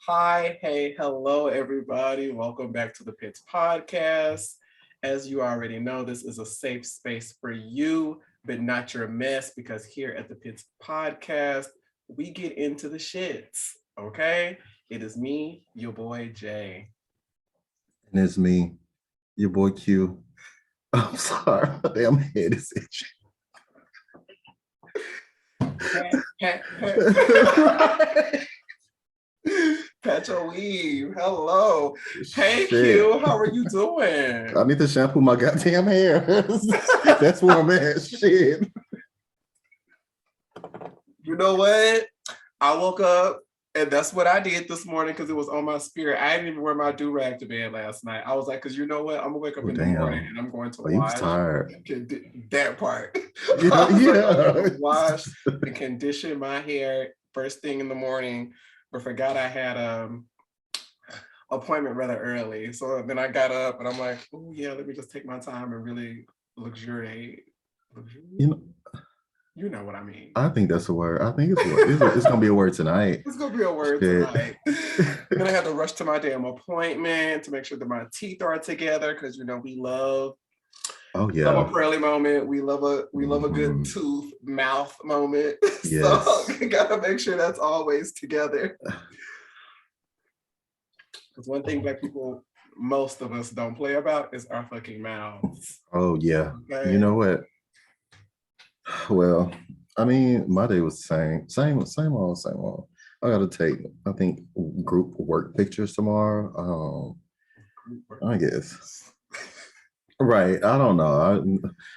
Hi, hey, hello, everybody. Welcome back to the Pits Podcast. As you already know, this is a safe space for you, but not your mess, because here at the Pits Podcast, we get into the shits, okay? It is me, your boy Jay. And it's me, your boy Q. I'm sorry, my damn head is itching. Pat your weave. Hello. Hey, Shit. Q, how are you doing? I need to shampoo my goddamn hair. That's where I'm at. Shit. You know what? I woke up and that's what I did this morning because it was on my spirit. I didn't even wear my do-rag to bed last night. I was like, because you know what? I'm gonna wake up Oh in the morning damn. and I'm going to Oh, you was wash tired. that part. Yeah, I was like, I'm yeah. gonna wash and condition my hair first thing in the morning, but forgot I had appointment rather early. So then I got up and I'm like, oh yeah, let me just take my time and really luxuriate. You know, You know what I mean. I think that's a word. I think it's a word. It's gonna be a word tonight. It's gonna be a word Shit. tonight. Then I had to rush to my damn appointment to make sure that my teeth are together because you know we Oh love a yeah. pearly moment. We love a good Mhm. tooth mouth moment. So Yes. you gotta make sure that's always together. Because one thing black people, most of us don't play about is our fucking mouths. Oh yeah. You Okay. know what? Well, I mean, my day was the same old, same old. I got to take, I think, group work pictures tomorrow. I guess. Right. I don't know. Y'all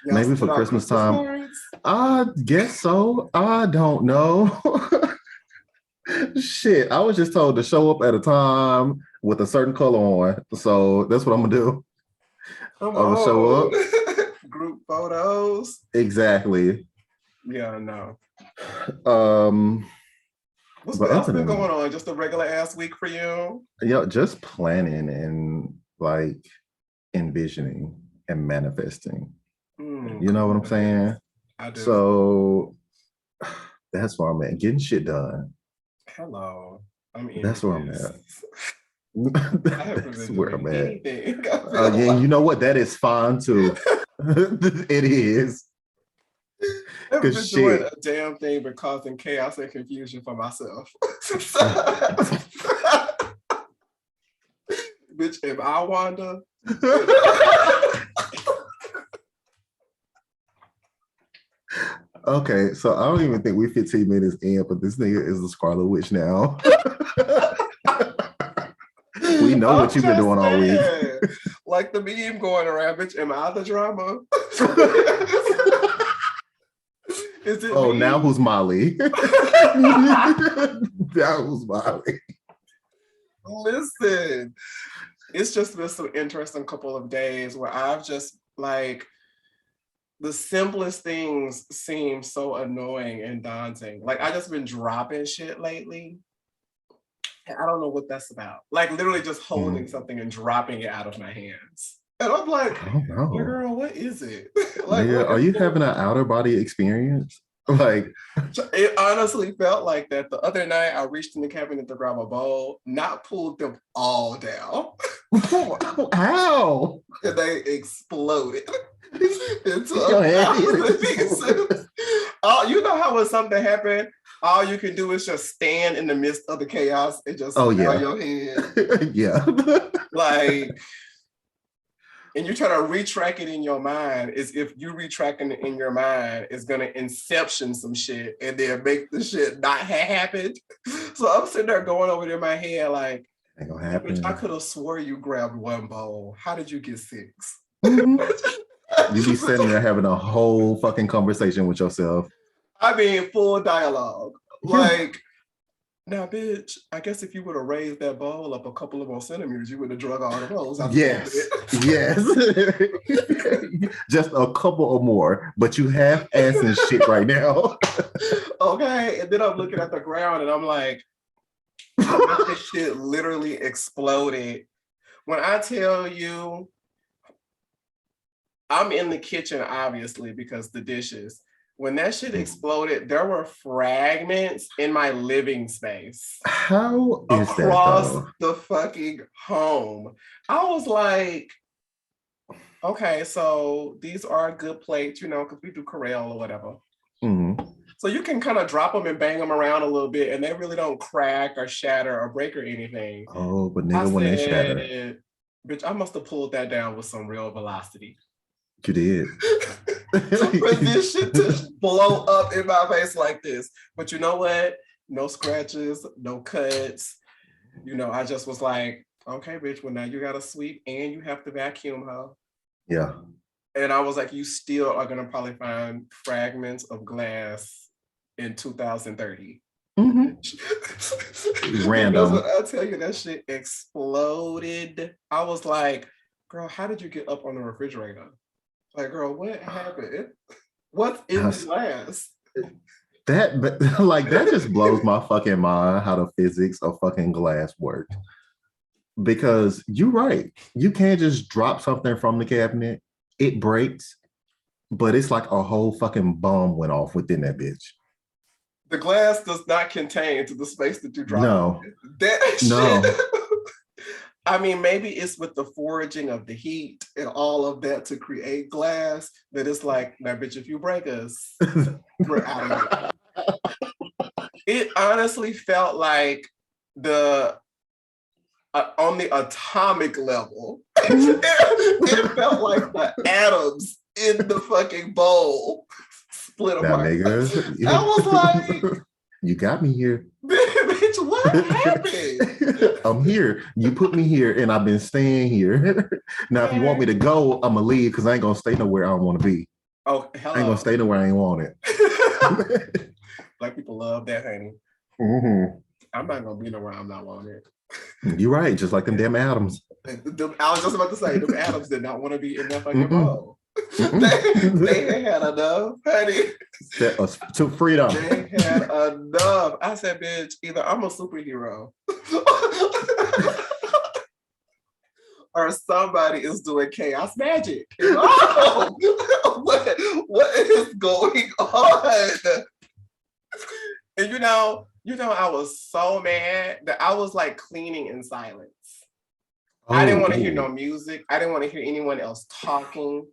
Maybe sending for out Christmas Christmas time. cards? I guess so. I don't know. Shit. I was just told to show up at a time with a certain color on. So that's what I'm gonna do. Come I'm gonna show on. up. Group photos. Exactly. Yeah, I know. Um, What's but else other been than going on? Just a regular ass week for you? just planning and like envisioning and manifesting. You know what I'm saying? Goodness. I do. So that's where I'm at. Getting shit done. Hello. I'm That's where I'm at. envious. I haven't That's been where I'm doing at. anything. I feel Yeah, and like you know what? That is fine too. It is. I haven't Cause been doing shit. a damn thing but causing chaos and confusion for myself. Bitch, am I Wanda? Okay, so I don't even think we 15 minutes in, but this nigga is the Scarlet Witch now. We know what I'm you've been just doing all week. saying. Like the meme going around, bitch, am I the drama? Is it Oh, now me? who's Molly? Now who's Molly? Listen, it's just been some interesting couple of days where I've just like the simplest things seem so annoying and daunting. Like I just been dropping shit lately. And I don't know what that's about. Like literally just holding Mm, something and dropping it out of my hands. And I'm like, I don't know. girl, what is it? Like Nigga, what are is you going having an outer body experience? Like, It honestly felt like that. The other night, I reached in the cabinet to grab a bowl, not pulled them all down, how? and they exploded into Your a hand thousand is. pieces. Oh, you know how when something happened, all you can do is just stand in the midst of the chaos and just Oh bow yeah. your head. Yeah. Like, and you try to retrack it in your mind, is if you retracking it in your mind is gonna inception some shit and then make the shit not happened. So I'm sitting there going over there in my head like, Ain't gonna bitch, I happen. could have swore you grabbed one bowl. How did you get six? Mhm. You be sitting there having a whole fucking conversation with yourself. I mean, full dialogue. Yeah. Like, now, bitch, I guess if you would have raised that bowl up a couple of more centimeters, you would have drug all the bowls out the cabinet. Yes. Yes. Just a couple or more, but you half assing shit right now. Okay. And then I'm looking at the ground and I'm like, this shit literally exploded. When I tell you, I'm in the kitchen, obviously, because the dishes. When that shit exploded, there were fragments in my living space How is that across though? the fucking home. I was like, okay, so these are good plates, because we do Corel or whatever. Mhm. So you can kind of drop them and bang them around a little bit, and they really don't crack or shatter or break or anything. Oh, but I nigga, when they shatter, said, bitch, I must have pulled that down with some real velocity. you did. For this shit to blow up in my face like this. But you know what? No scratches, no cuts. I just was like, okay, bitch, well, now you got to sweep and you have to vacuum, huh? Yeah. And I was like, you still are going to probably find fragments of glass in 2030. Mhm. Because Random. when I tell you that shit exploded, I was like, girl, how did you get up on the refrigerator? Like, girl, what happened? What's in the glass? But like that just blows my fucking mind how the physics of fucking glass work. Because you're right. You can't just drop something from the cabinet, it breaks, but it's like a whole fucking bomb went off within that bitch. The glass does not contain to the space that you drop No, it. That no. shit. I mean, maybe it's with the foraging of the heat and all of that to create glass that it's like, now, bitch, if you break us, we're out of here. It honestly felt like the on the atomic level, it felt like the atoms in the fucking bowl split Now, apart. nigga, I was like, you got me here. bitch, what happened? I'm here. You put me here, and I've been staying here. Now, if you want me to go, I'm gonna leave because I ain't gonna stay nowhere I don't want to be. Oh, I ain't gonna stay nowhere I ain't want it. Black people love that, honey. Mm-hmm. I'm not gonna be nowhere I'm not wanted. You're right, just like them damn atoms. I was just about to say, the atoms did not want to be in that fucking Mm-mm. bowl. They had enough, honey. Set us to freedom. They had enough. I said, bitch, either I'm a superhero or somebody is doing chaos magic. Oh, what is going on? And I was so mad that I was like cleaning in silence. I didn't want to hear no music. I didn't want to hear anyone else talking.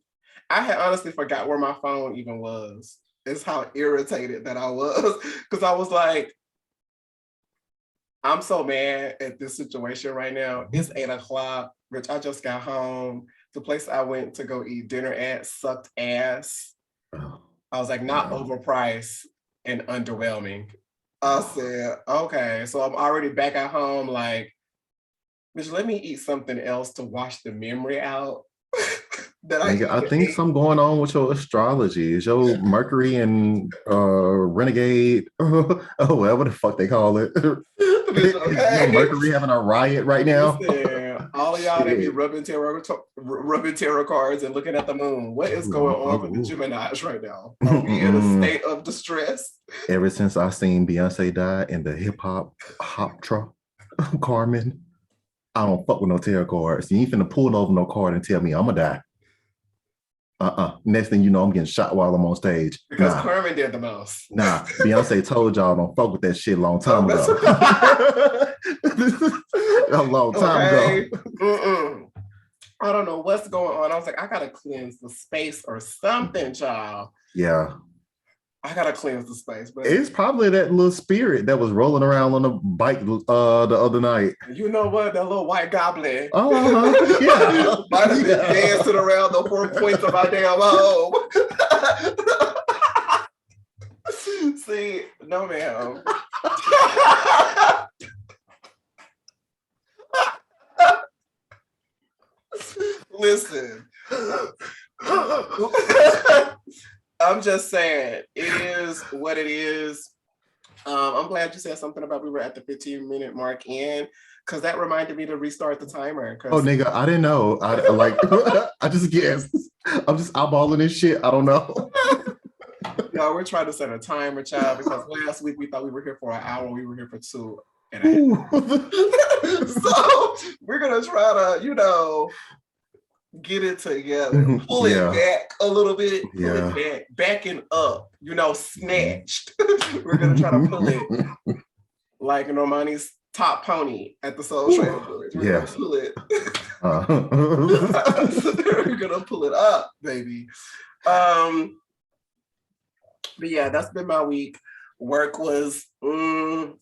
I had honestly forgot where my phone even was. It's how irritated that I was. Because I was like, I'm so mad at this situation right now. It's 8:00. Rich, I just got home. The place I went to go eat dinner at sucked ass. I was like, not overpriced and underwhelming. I said, okay, so I'm already back at home. Like, bitch, let me eat something else to wash the memory out. I think something going on with your astrology. Is your Mercury and Renegade, whatever the fuck they call it. Okay. Mercury having a riot right now. Listen, all of y'all that be rubbing tarot cards and looking at the moon. What is going on with the Geminis right now? Are we in a state of distress? Ever since I seen Beyonce die in the hip hop truck, Carmen, I don't fuck with no tarot cards. You ain't finna pull over no card and tell me I'm gonna die. Next thing you know, I'm getting shot while I'm on stage. Because Carmen did the most. Nah, Beyonce told y'all don't fuck with that shit a long time ago. A long time ago. Mm-mm. I don't know what's going on. I was like, I gotta cleanse the space or something, child. Yeah. I gotta cleanse the space. But it's probably that little spirit that was rolling around on the bike the other night. You know what? That little white goblin. Yeah. Might have been dancing around the 4 points of my damn home. See, no ma'am. Listen. I'm just saying, it is what it is. I'm glad you said something about we were at the 15-minute mark in, because that reminded me to restart the timer. Oh, nigga, I didn't know. I just guessed. I'm just eyeballing this shit. I don't know. No, we're trying to set a timer, child, because last week we thought we were here for an hour. We were here for 2.5. So we're going to try to, Get it together. Pull it Yeah. back a little bit. Pull Yeah. it back. Backing up. Snatched. We're gonna try to pull it like Normani's top pony at the Soul Train Awards. We're gonna Yes. pull it. Uh, We're gonna pull it up, baby. But yeah, that's been my week. Work was well,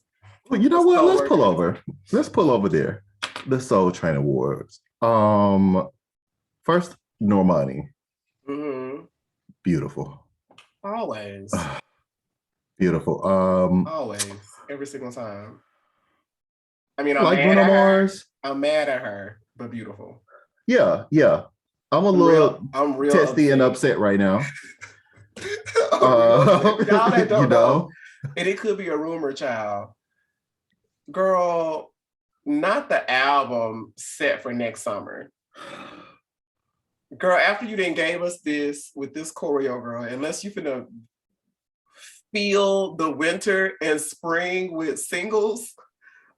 you know what? Let's pull over. Let's pull over there. The Soul Train Awards. First, Normani. Beautiful. Always. Beautiful. Always. Every single time. I mean, like Bruno Mars. I'm mad at her, but beautiful. Yeah. I'm real testy and upset right now. Y'all that don't know, and it could be a rumor, child. Girl, not the album set for next summer. Girl, after you then gave us this with this choreo, girl, unless you finna feel the winter and spring with singles,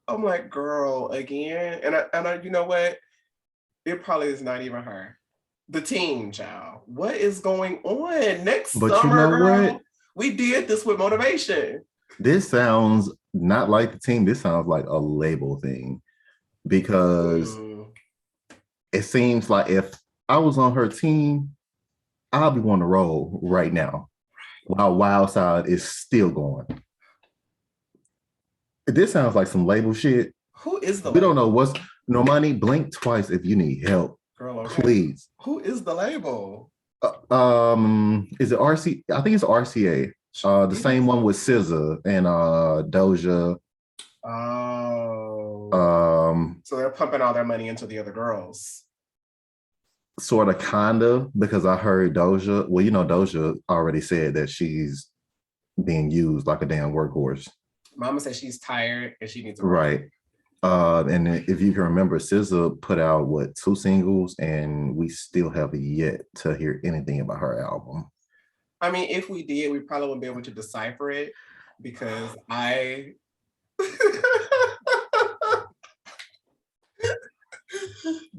I'm like, girl, again. And I you know what? It probably is not even her. The team, child. What is going on next summer? You know girl, what? We did this with Motivation. This sounds not like the team. This sounds like a label thing because it seems like if I was on her team, I'll be on the roll right now while Wild Side is still going. This sounds like some label shit. Who is the label? We don't know what's Normani, blink twice if you need help. Girl, okay. Please. Who is the label? Is it RC? I think it's RCA. The same one with SZA and Doja. Oh. So they're pumping all their money into the other girls. Sort of, kind of, because I heard Doja. Well, you know, Doja already said that she's being used like a damn workhorse. Mama said she's tired and she needs a right. And if you can remember, SZA put out 2 singles, and we still have yet to hear anything about her album. I mean, if we did, we probably wouldn't be able to decipher it because I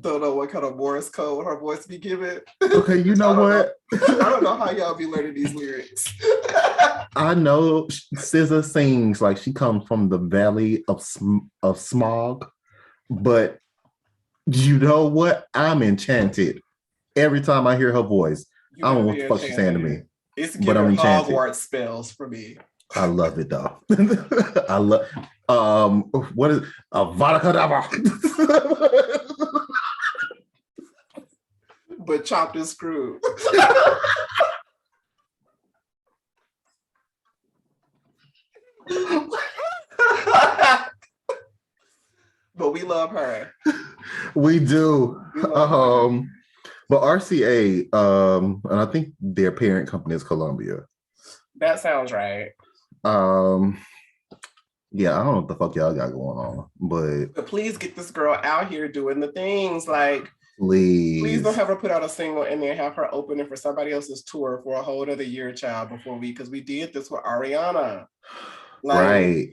don't know what kind of Morse code her voice be giving. Okay, you know what? I don't know how y'all be learning these lyrics. I know SZA sings like she comes from the valley of smog, but you know what? I'm enchanted every time I hear her voice. I don't know what the fuck she's saying to me. It's giving Hogwarts spells for me. I love it though. I love. What is Avada But chopped and screwed. But we love her. We do. But RCA, and I think their parent company is Columbia. That sounds right. Yeah, I don't know what the fuck y'all got going on, but please get this girl out here doing the things. Like, please don't have her put out a single and then have her opening for somebody else's tour for a whole other year, child, because we did this with Ariana. Right.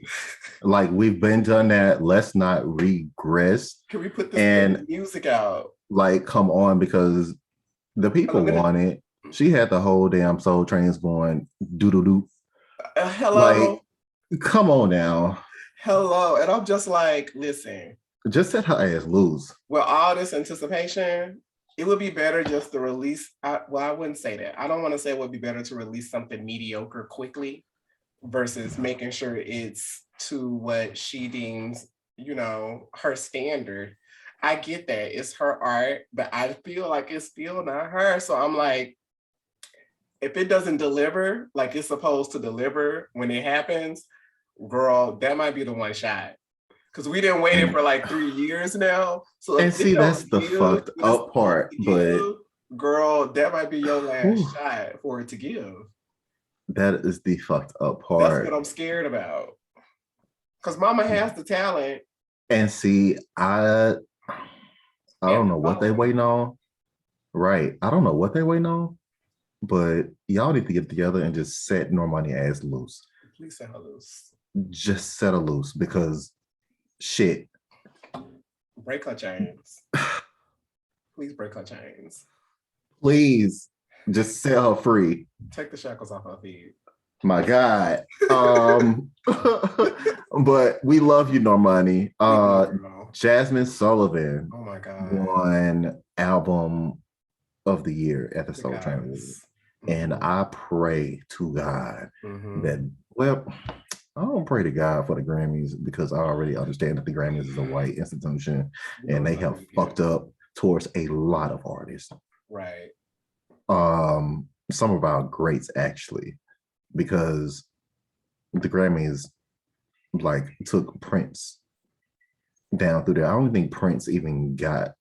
Like, we've been done that. Let's not regress. Can we put this music out? Like, come on, because the people want it. She had the whole damn Soul Trains going doo-doo-doo. Hello. Like, come on now. Hello. And I'm just like, listen. Just set her ass loose. With all this anticipation, it would be better just to release. I wouldn't say that. I don't want to say it would be better to release something mediocre quickly versus making sure it's to what she deems, her standard. I get that. It's her art, but I feel like it's still not her. So I'm like, if it doesn't deliver like it's supposed to deliver when it happens, girl, that might be the one shot. Because we didn't wait for like 3 years now. So and see, that's the fucked up part. But girl, that might be your last shot for it to give. That is the fucked up part. That's what I'm scared about. Because Mama has the talent. And see, I don't know what they waiting on. Right. I don't know what they waiting on. But y'all need to get together and just set Normani ass loose. Please set her loose. Just set her loose because shit. Break her chains. Please break her chains. Please just set her free. Take the shackles off her feet. My God. But we love you, Normani. Jasmine Sullivan Oh my God. won album of the year at the Soul Train Awards. And I pray to God that, well, I don't pray to God for the Grammys because I already understand that the Grammys is a white institution and they have fucked up towards a lot of artists. Right. Some of our greats actually, because the Grammys like took Prince down through there. I don't think Prince even got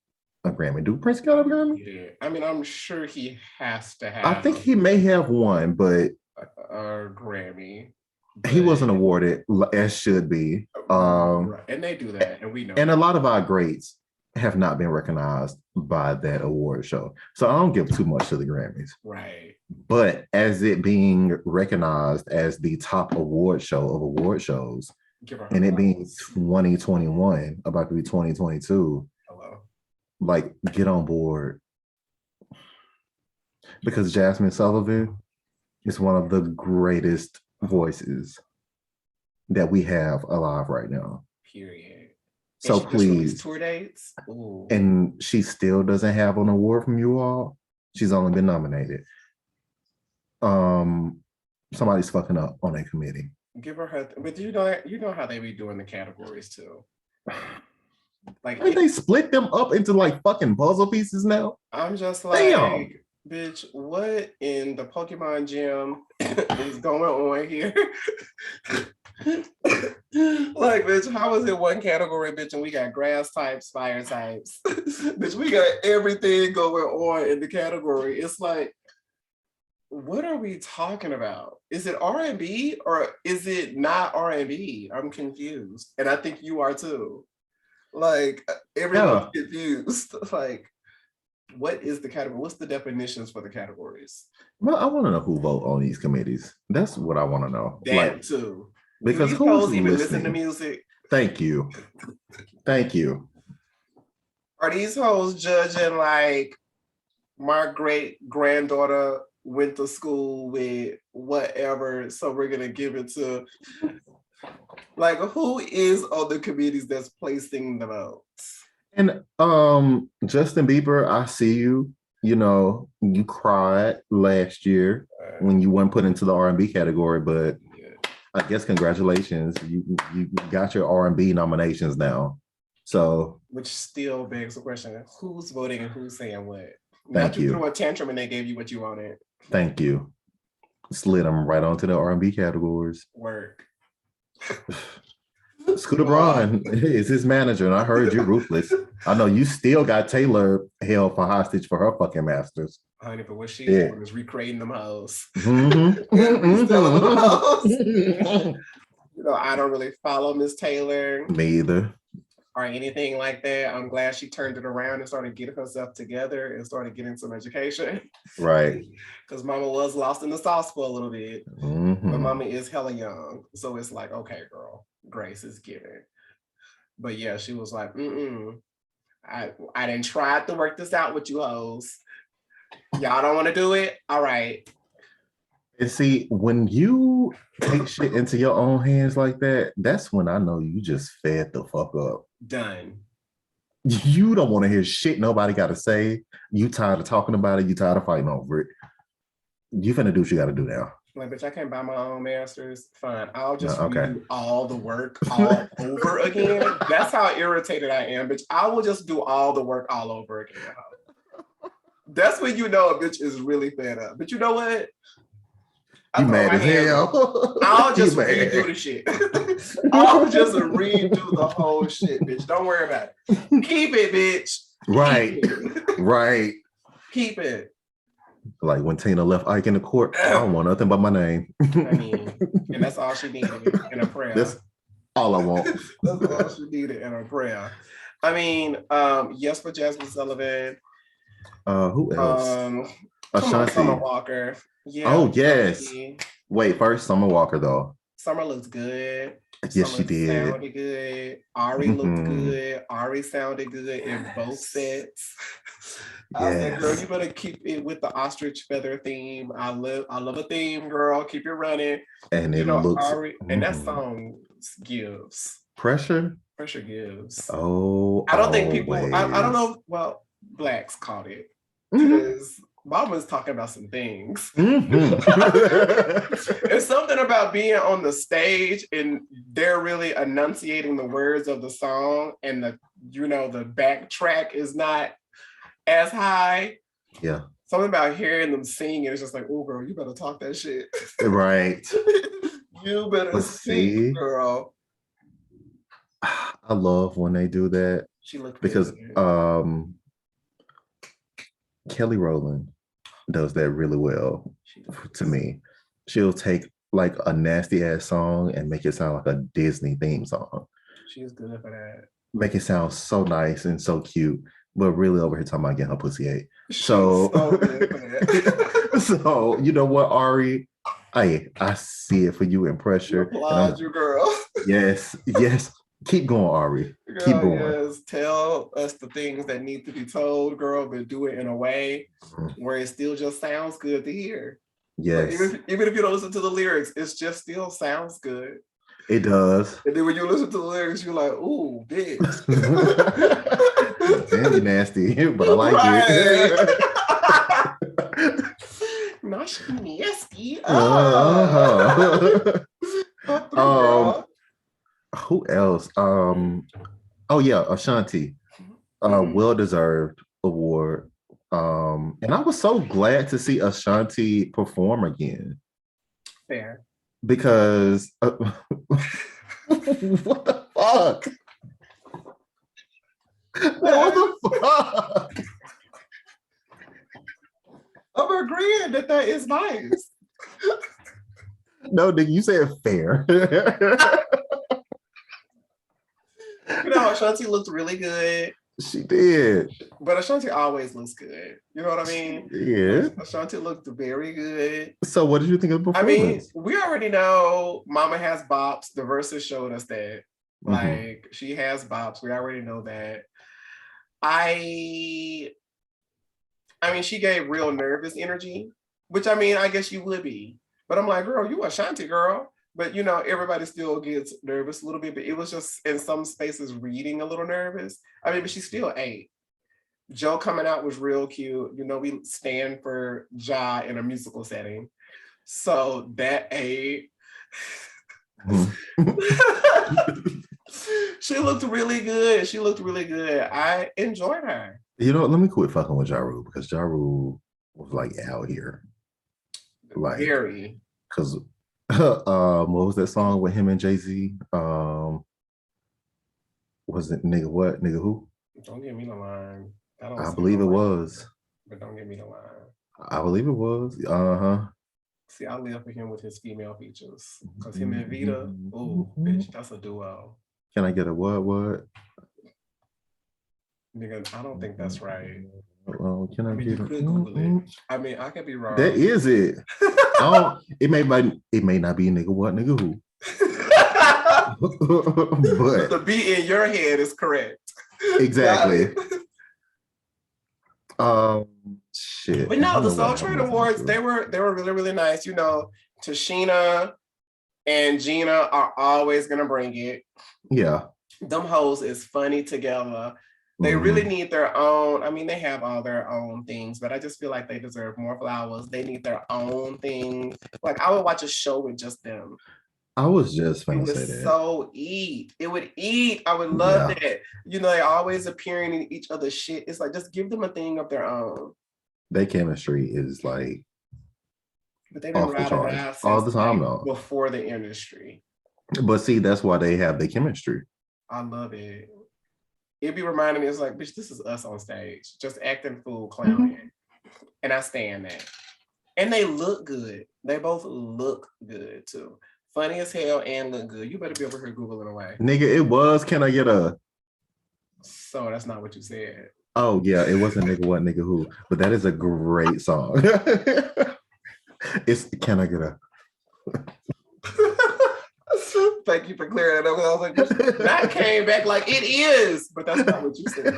a Grammy. Do Prince got a Grammy? Yeah. I mean, I'm sure he has to have. I think he may have one, but a Grammy. He wasn't awarded as should be. And they do that, and we know. And a lot of our greats have not been recognized by that award show. So I don't give too much to the Grammys. Right. But as it being recognized as the top award show of award shows, and it being 2021, about to be 2022, like get on board. Because Jasmine Sullivan is one of the greatest voices that we have alive right now. Period. So please, tour dates. Ooh. And she still doesn't have an award from you all. She's only been nominated. Somebody's fucking up on that committee. Give her, but you know how they be doing the categories too. Like they split them up into like fucking puzzle pieces now. I'm just like, damn. Bitch, what in the Pokemon gym is going on here? Like, bitch, how is it one category, bitch, and we got grass types, fire types? Bitch, we got everything going on in the category. It's like, what are we talking about? Is it R&B or is it not R&B? I'm confused. And I think you are too. Like, everyone's confused. Like, what is the category? What's the definitions for the categories? Well, I want to know who vote on these committees. That's what I want to know. That too. Because who's even listening? Listen to music? Thank you. Thank you. Are these hoes judging like my great granddaughter went to school with whatever, so we're gonna give it to like who is on the committees that's placing the votes? And Justin Bieber, I see you. You know, you cried last year when you weren't put into the R&B category, but I guess congratulations, you got your R&B nominations now. So, which still begs the question: who's voting and who's saying what? Thank you. Threw a tantrum and they gave you what you wanted. Thank you. Slid them right onto the R&B categories. Work. Scooter Braun is his manager, and I heard you ruthless. I know you still got Taylor held for hostage for her fucking masters. Honey, but what she's doing is recreating them hoes. Mm-hmm. Them hoes. You know, I don't really follow Miss Taylor. Me either. Or anything like that. I'm glad she turned it around and started getting herself together and started getting some education. Right. Because mama was lost in the sauce for a little bit. Mm-hmm. But mama is hella young. So it's like, okay, girl, grace is given. But yeah, she was like, I didn't try to work this out with you hoes. Y'all don't want to do it? All right. And see, when you take shit into your own hands like that, that's when I know you just fed the fuck up. Done. You don't want to hear shit nobody got to say. You tired of talking about it. You tired of fighting over it. You finna do what you got to do now. Like, bitch, I can't buy my own masters. Fine. I'll just do all the work all over again. That's how irritated I am, bitch. I will just do all the work all over again. That's when you know a bitch is really fed up. But you know what? You mad as hell. I'll just redo the shit. I'll just redo the whole shit, bitch. Don't worry about it. Keep it, bitch. Right. Right. Keep it. Like when Tina left Ike in the court, I don't want nothing but my name. I mean, and that's all she needed in a prayer. That's all I want. That's all she needed in a prayer. I mean, yes for Jasmine Sullivan. Who else? Summer Walker. Yeah. Oh yes. Wait, first Summer Walker though. Summer looks good. Yes, she Summer did. sounded good. Ari looked good. Ari sounded good in both sets. I said, girl, Yes. you better keep it with the ostrich feather theme. I love a theme, girl. Keep it running. And You it know, looks Ari, and that song gives. pressure. Pressure gives. Oh, I don't think people, I don't always. know, well, blacks caught it Mhm. because Mama's talking about some things. Mhm. It's something about being on the stage and they're really enunciating the words of the song, and the backtrack is not as high. Yeah, Something about hearing them sing, and it's just like, oh girl, you better talk that shit. right. You better But speak, see, girl. I love when they do that She looked because good. Kelly Rowland does that really well She to does. me. She'll take like a nasty ass song and make it sound like a Disney theme song. She's good for that. Make it sound so nice and so cute, but really over here talking about getting her pussy ate. She's So, so good for that. so you know what, Ari? I see it for you in We pressure, and applaud you, girl. yes. Keep going, Ari. Keep Girl, going. yes. Tell us the things that need to be told, girl, but do it in a way where it still just sounds good to hear. Like Yes, even if you don't listen to the lyrics, it just still sounds good. it does. And then when you listen to the lyrics, you're like, ooh, bitch. Damn, you nasty, but I like Right. it. Not she nasty. Uh-huh. Come through, um, girl. who else? Oh yeah, Ashanti. Mhm. Well deserved award. And I was so glad to see Ashanti perform again Fair. because what the fuck? What the fuck? I'm agreeing that is nice. No, nigga, you said fair. Ashanti looked really good, She did. but Ashanti always looks good. You know what I mean? Yeah. Ashanti looked very good. So what did you think of the I mean, performance? we already know Mama has bops. The verses showed us that. Mhm. Like, she has bops. We already know that. I mean, she gave real nervous energy, which I mean, I guess you would be. But I'm like, girl, you Ashanti girl. But everybody still gets nervous a little bit. But it was just in some spaces reading a little nervous. I mean, but she still ate. Joe coming out was real cute. We stand for Ja in a musical setting. So that ate. Mhm. She looked really good. She looked really good. I enjoyed her. Let me quit fucking with Ja Rule because Ja Rule was like out here. Like, Very. because what was that song with him and Jay-Z? Was it nigga what? Nigga who? Don't give me the line. I don't I believe it sound like was. her, but don't give me the line. I believe it was. Uh-huh. See, I live for him with his female features. Because him and Vita, ooh, bitch, that's a duo. Can I get a what? Nigga, I don't think that's right. Can I I mean, you get could Google it. I mean, I could be wrong. That is it. It may not be nigga what, nigga who. But But the beat in your head is correct. exactly. Shit. But I no, don't the know what Soul happened Train to Awards, Central. they were really, really nice. Tashina and Gina are always gonna bring it. Yeah. Them hoes is funny together. They really Mhm. need their own. I mean, they have all their own things, but I just feel like they deserve more flowers. They need their own thing. Like, I would watch a show with just them. I was just It gonna say was that. so eat. It would eat. I would love Yeah. that. They always appearing in each other's shit. It's like, just give them a thing of their own. Their chemistry is like But they've been off the riding it charts out all since the time like though. before the industry. But see, that's why they have the chemistry. I love it. It'd be reminding me, it's like, bitch, this is us on stage, just acting fool, clowning. And I stand that. And they look good. They both look good too. Funny as hell and look good. You better be over here Googling away. Nigga, it was. Can I get a? So that's not what you said. Oh yeah, it wasn't nigga what, nigga who. But that is a great song. It's Can I get a? Thank you for clearing it up. I was like, bitch, that came back like it is, but that's not what you said.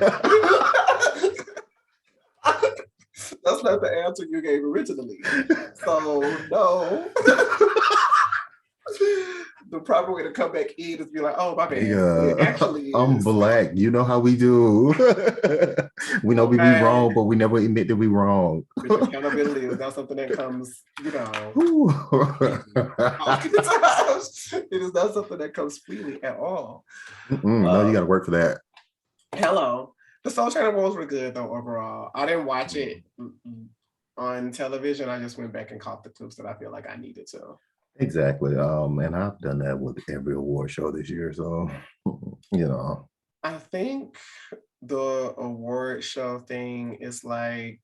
That's not the answer you gave originally. So no. The proper way to come back in is be like, oh my bad. Yeah, It actually I'm is. Black. You know how we do. We know we be wrong, but we never admit that we wrong. Bitch, accountability is not something that comes, you know. Ooh. It is not something that comes freely at all. No, you got to work for that. Hello. The Soul Train Awards were good though overall. I didn't watch it on television. I just went back and caught the clips that I feel like I needed to. Exactly. And I've done that with every award show this year. So, you know. I think the award show thing is like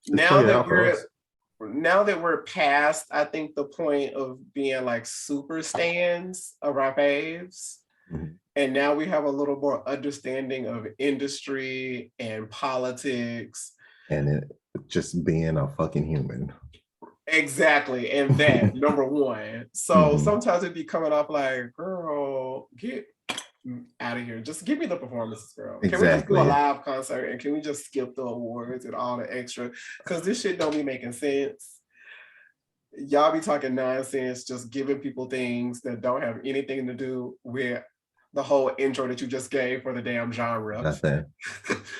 now that we're past, I think the point of being like super stands of our faves. Mm-hmm. And now we have a little more understanding of industry and politics. And it just being a fucking human. Exactly. And that, number one. So sometimes it'd be coming off like, girl, get out of here. Just give me the performances, girl. Can we just do a live concert and can we just skip the awards and all the extra? Because this shit don't be making sense. Y'all be talking nonsense, just giving people things that don't have anything to do with the whole intro that you just gave for the damn genre. Nothing.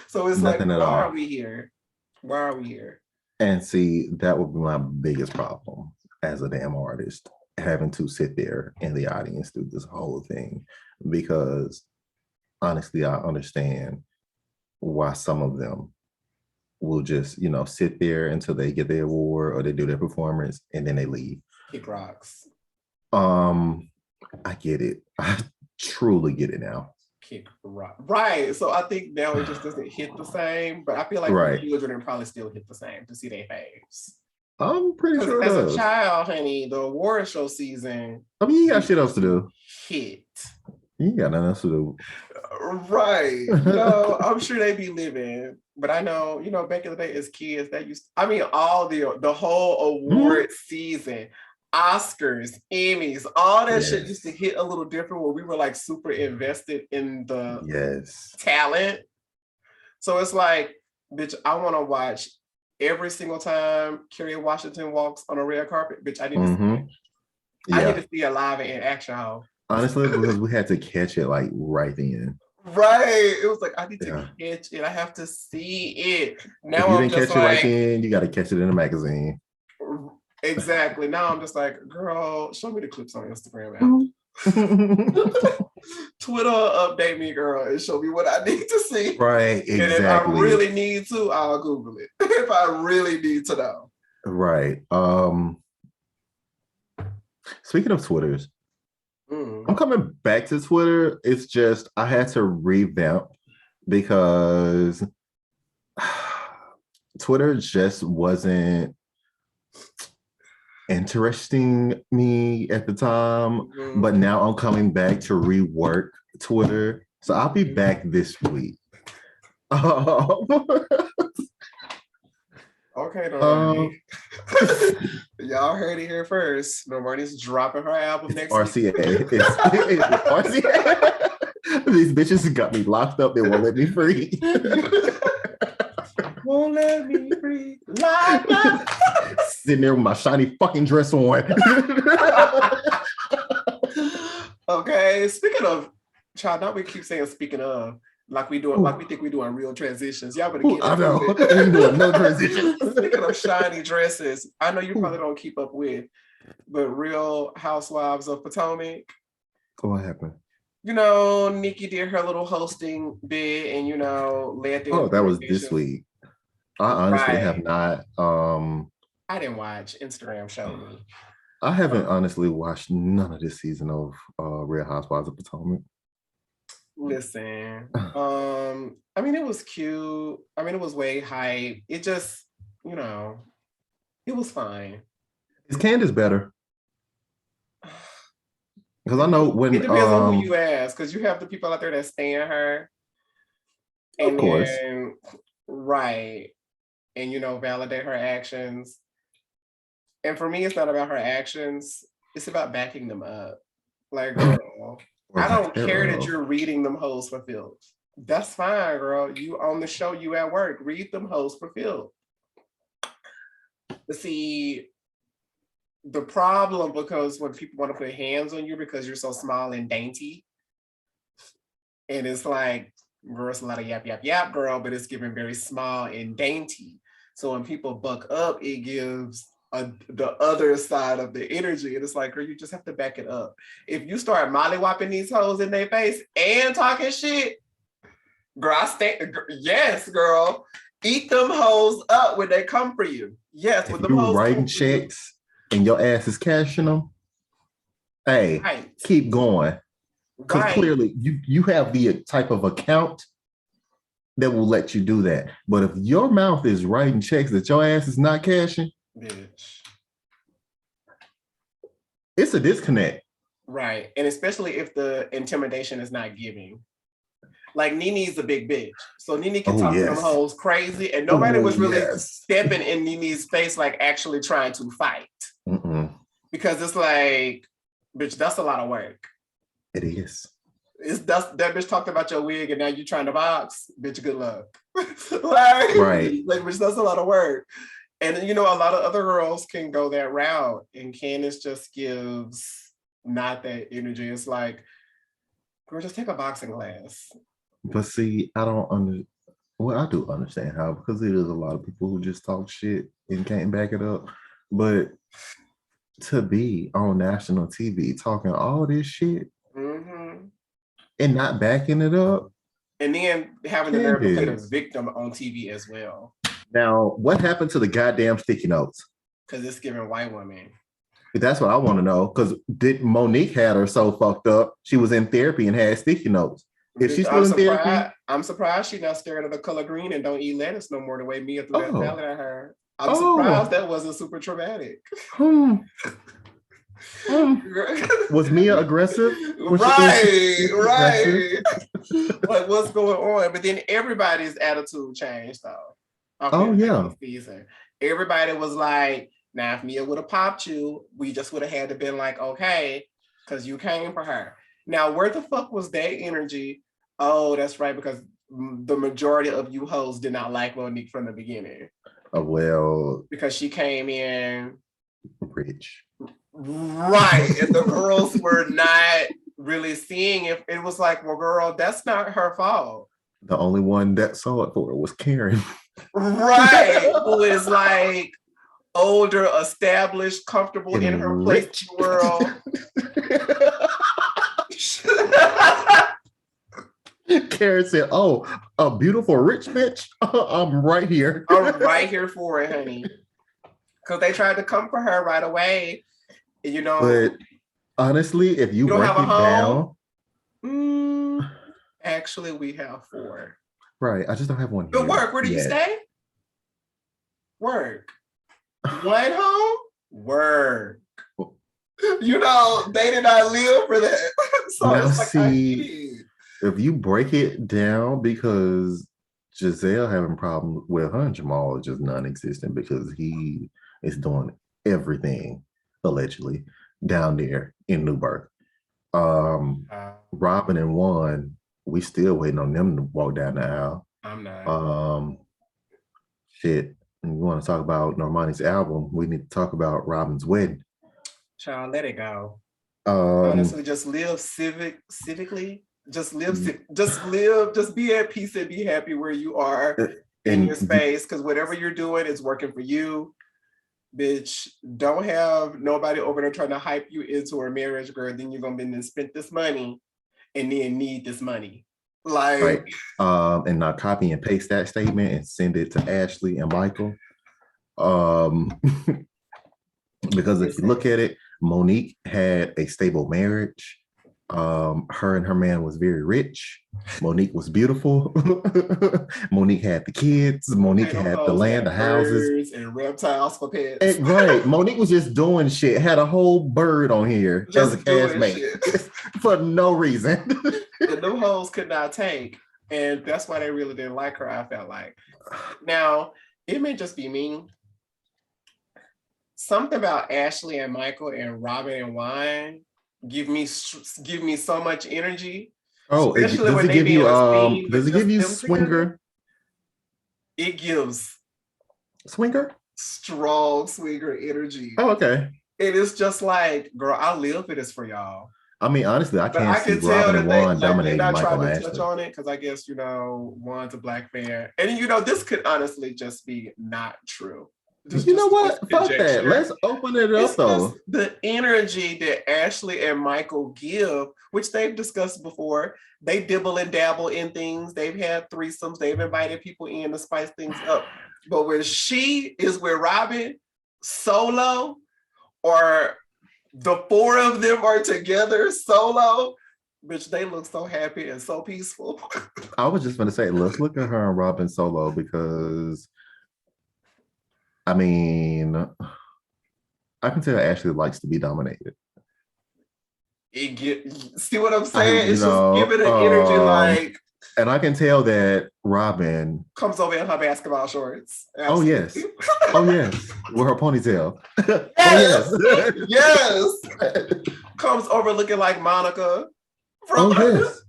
So it's nothing like, why are we here? Why are we here? And see, that would be my biggest problem as a damn artist, having to sit there in the audience through this whole thing. Because honestly, I understand why some of them will just, you know, sit there until they get their award or they do their performance and then they leave. Kick rocks. I get it. I truly get it now. Kick rock. Right. So I think now it just doesn't hit the same, but I feel like the children probably still hit the same to see their faves. I'm pretty sure as a child, honey, the award show season. I mean, you got shit else to do. Hit. You got nothing else to do. Right. No, I'm sure they be living. But I know, you know, back in the day as kids, that used to, I mean, all the whole award season, Oscars, Emmys, all that shit used to hit a little different where we were like super invested in the talent. So it's like, bitch, I want to watch every single time Kerry Washington walks on a red carpet. Bitch, I need to see it. I need to see it live and in action. Honestly, because we had to catch it like right then. Right. It was like, I need to catch it. I have to see it. Now if you didn't catch it right then, you got to catch it in a magazine. Exactly. Now I'm just like, girl, show me the clips on Instagram. Twitter, update me, girl, and show me what I need to see. Right, exactly. And if I really need to, I'll Google it. If I really need to know. Right. Speaking of Twitters, I'm coming back to Twitter. It's just I had to revamp because Twitter just wasn't interesting me at the time. But now I'm coming back to rework Twitter. So I'll be back this week. Okay, y'all heard it here first. Normani's dropping her album next RCA. Week. It's RCA. These bitches got me locked up. They won't let me free. Won't let me free. Locked up. Sitting there with my shiny fucking dress on. Okay, speaking of, child, don't we keep saying speaking of. Like we think we doing real transitions. Y'all better get I know. Ain't doing no transitions. Speaking of shiny dresses, I know you probably don't keep up with, but Real Housewives of Potomac. What happened? You know, Nikki did her little hosting bit and, you know, led the that was this week. I honestly have not. I didn't watch. Instagram showed me. I haven't honestly watched none of this season of Real Housewives of Potomac. Listen, I mean, it was cute. I mean, it was way hype. It just, you know, it was fine. Is Candace better? Because I know when it depends on who you ask. Because you have the people out there that stand her, and of course, right, and you know, validate her actions. And for me, it's not about her actions; it's about backing them up. Like, girl, Or I don't lack care that thereof. you're reading them hoes for filth. That's fine, girl. You on the show, you at work. Read them hoes for filth. But see, the problem because when people want to put hands on you because you're so small and dainty, and it's like, girl, it's a lot of yap, yap, yap, girl, but it's given very small and dainty. So when people buck up, it gives the other side of the energy. And it's like, girl, you just have to back it up. If you start mollywopping these hoes in their face and talking shit, girl, yes, girl. Eat them hoes up when they come for you. Yes, when If them you hoes writing come for you. checks and your ass is cashing them, hey, Right. keep going. Because Right. clearly you have the type of account that will let you do that. But if your mouth is writing checks that your ass is not cashing, Bitch. it's a disconnect. Right. And especially if the intimidation is not giving. Like Nene's a big bitch. So Nene can talk to them hoes crazy. And nobody was really stepping in Nene's face, like actually trying to fight. Because it's like, bitch, that's a lot of work. It is. That bitch talked about your wig and now you're trying to box. Bitch, good luck. Like, bitch, that's a lot of work. And you know, a lot of other girls can go that route. And Candace just gives not that energy. It's like, girl, just take a boxing class. But see, I don't understand. Well, I do understand how, because there's a lot of people who just talk shit and can't back it up. But to be on national TV talking all this shit and not backing it up. And then having the nerve to play the victim on TV as well. Now, what happened to the goddamn sticky notes? Because it's giving white women. That's what I want to know. Because did Monique had her so fucked up? She was in therapy and had sticky notes. Is she still in therapy? I'm surprised she's not staring at the color green and don't eat lettuce no more the way Mia threw that salad at her. I'm surprised that wasn't super traumatic. Was Mia aggressive? Right. Like, what's going on? But then everybody's attitude changed, though. Season. Everybody was like, now if Mia would have popped you, we just would have had to been like, okay, because you came for her. Now, where the fuck was that energy? Oh, that's right, because the majority of you hoes did not like Monique from the beginning. Well, because she came in rich. Right. And the girls were not really seeing it. It was like, well, girl, that's not her fault. The only one that saw it for her was Karen. Right. Who is like older, established, comfortable in her place in the world. Karen said, oh, a beautiful rich bitch? I'm right here. I'm right here for it, honey. Because they tried to come for her right away. You know, but honestly, if you break it down, actually, we have 4. Right, I just don't have one. But work. Where do you stay? Work. One home. Work. You know, they did not live for that. So now, it's like, see, if you break it down, because Giselle having problems with her and Jamal are just non-existent because he is doing everything allegedly down there in Newburgh. Robin and Juan, we still waiting on them to walk down the aisle. I'm not. Shit. You want to talk about Normani's album? We need to talk about Robin's wedding. Child, let it go. Honestly, just live civically. Just live. Just be at peace and be happy where you are in your space. Because whatever you're doing is working for you. Bitch, don't have nobody over there trying to hype you into a marriage, girl. Then you're gonna be and spend this money and then need this money. Like, right. And not copy and paste that statement and send it to Ashley and Michael. Because if you look at it, Monique had a stable marriage. Her and her man was very rich. Monique was beautiful. Monique had the kids. Monique had the land, the houses, and reptiles for pets. Right. Monique was just doing shit. Had a whole bird on here just as a castmate for no reason. The new hoes could not take, and that's why they really didn't like her. I felt like. Now it may just be me. Something about Ashley and Michael and Robin and Juan give me so much energy, Oh, especially does when it they give be you in a scene does with it give just you them together. swinger? It gives Swinger? strong swinger energy. Oh, okay. It is just like, girl, I live for this for y'all. I mean, honestly, I But can't I see can tell Robin and that they Juan like they're dominating not trying Michael to touch Ashley. on it because I guess Juan's a black man, and this could honestly just be not true. You know what? Fuck that. Conjecture. Let's open it up It's just though. the energy that Ashley and Michael give, which they've discussed before. They dibble and dabble in things. They've had threesomes. They've invited people in to spice things up. But when she is with Robin solo, or the four of them are together solo, bitch, they look so happy and so peaceful. I was just gonna say, let's look at her and Robin solo because I mean, I can tell Ashley likes to be dominated. See what I'm saying? It's just Know, giving an energy like, and I can tell that Robin comes over in her basketball shorts. Oh yes. Absolutely. Oh yes. With her ponytail. Yes. Oh yes. Yes. Comes over looking like Monica from, Oh yes.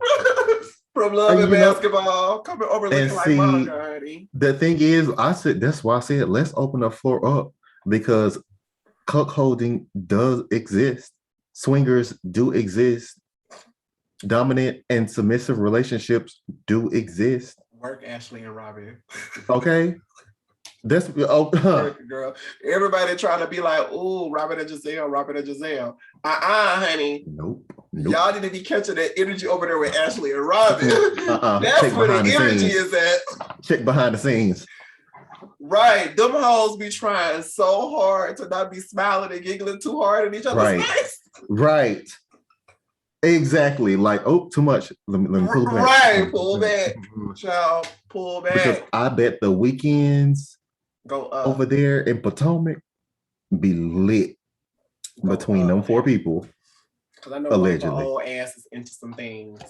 from Love and You know, Basketball. Coming over looking like see, Monica, honey. the thing is, I said that's why I said let's open the floor up because cuckolding does exist. Swingers do exist. Dominant and submissive relationships do exist. Work Ashley and Robin. Okay. That's Girl. Everybody trying to be like, ooh, Robin and Giselle. Honey. Nope. Y'all need to be catching that energy over there with Ashley and Robin. That's Check where the behind the energy scenes. is at. Check behind the scenes. Right. Them hoes be trying so hard to not be smiling and giggling too hard in each other's face. Right. Exactly. Like, oh, too much. Let me pull back. Right. Pull back. Child, pull back. Because I bet the weekends go up over there in Potomac be lit between them four people. Because I know allegedly. my old ass is into some things.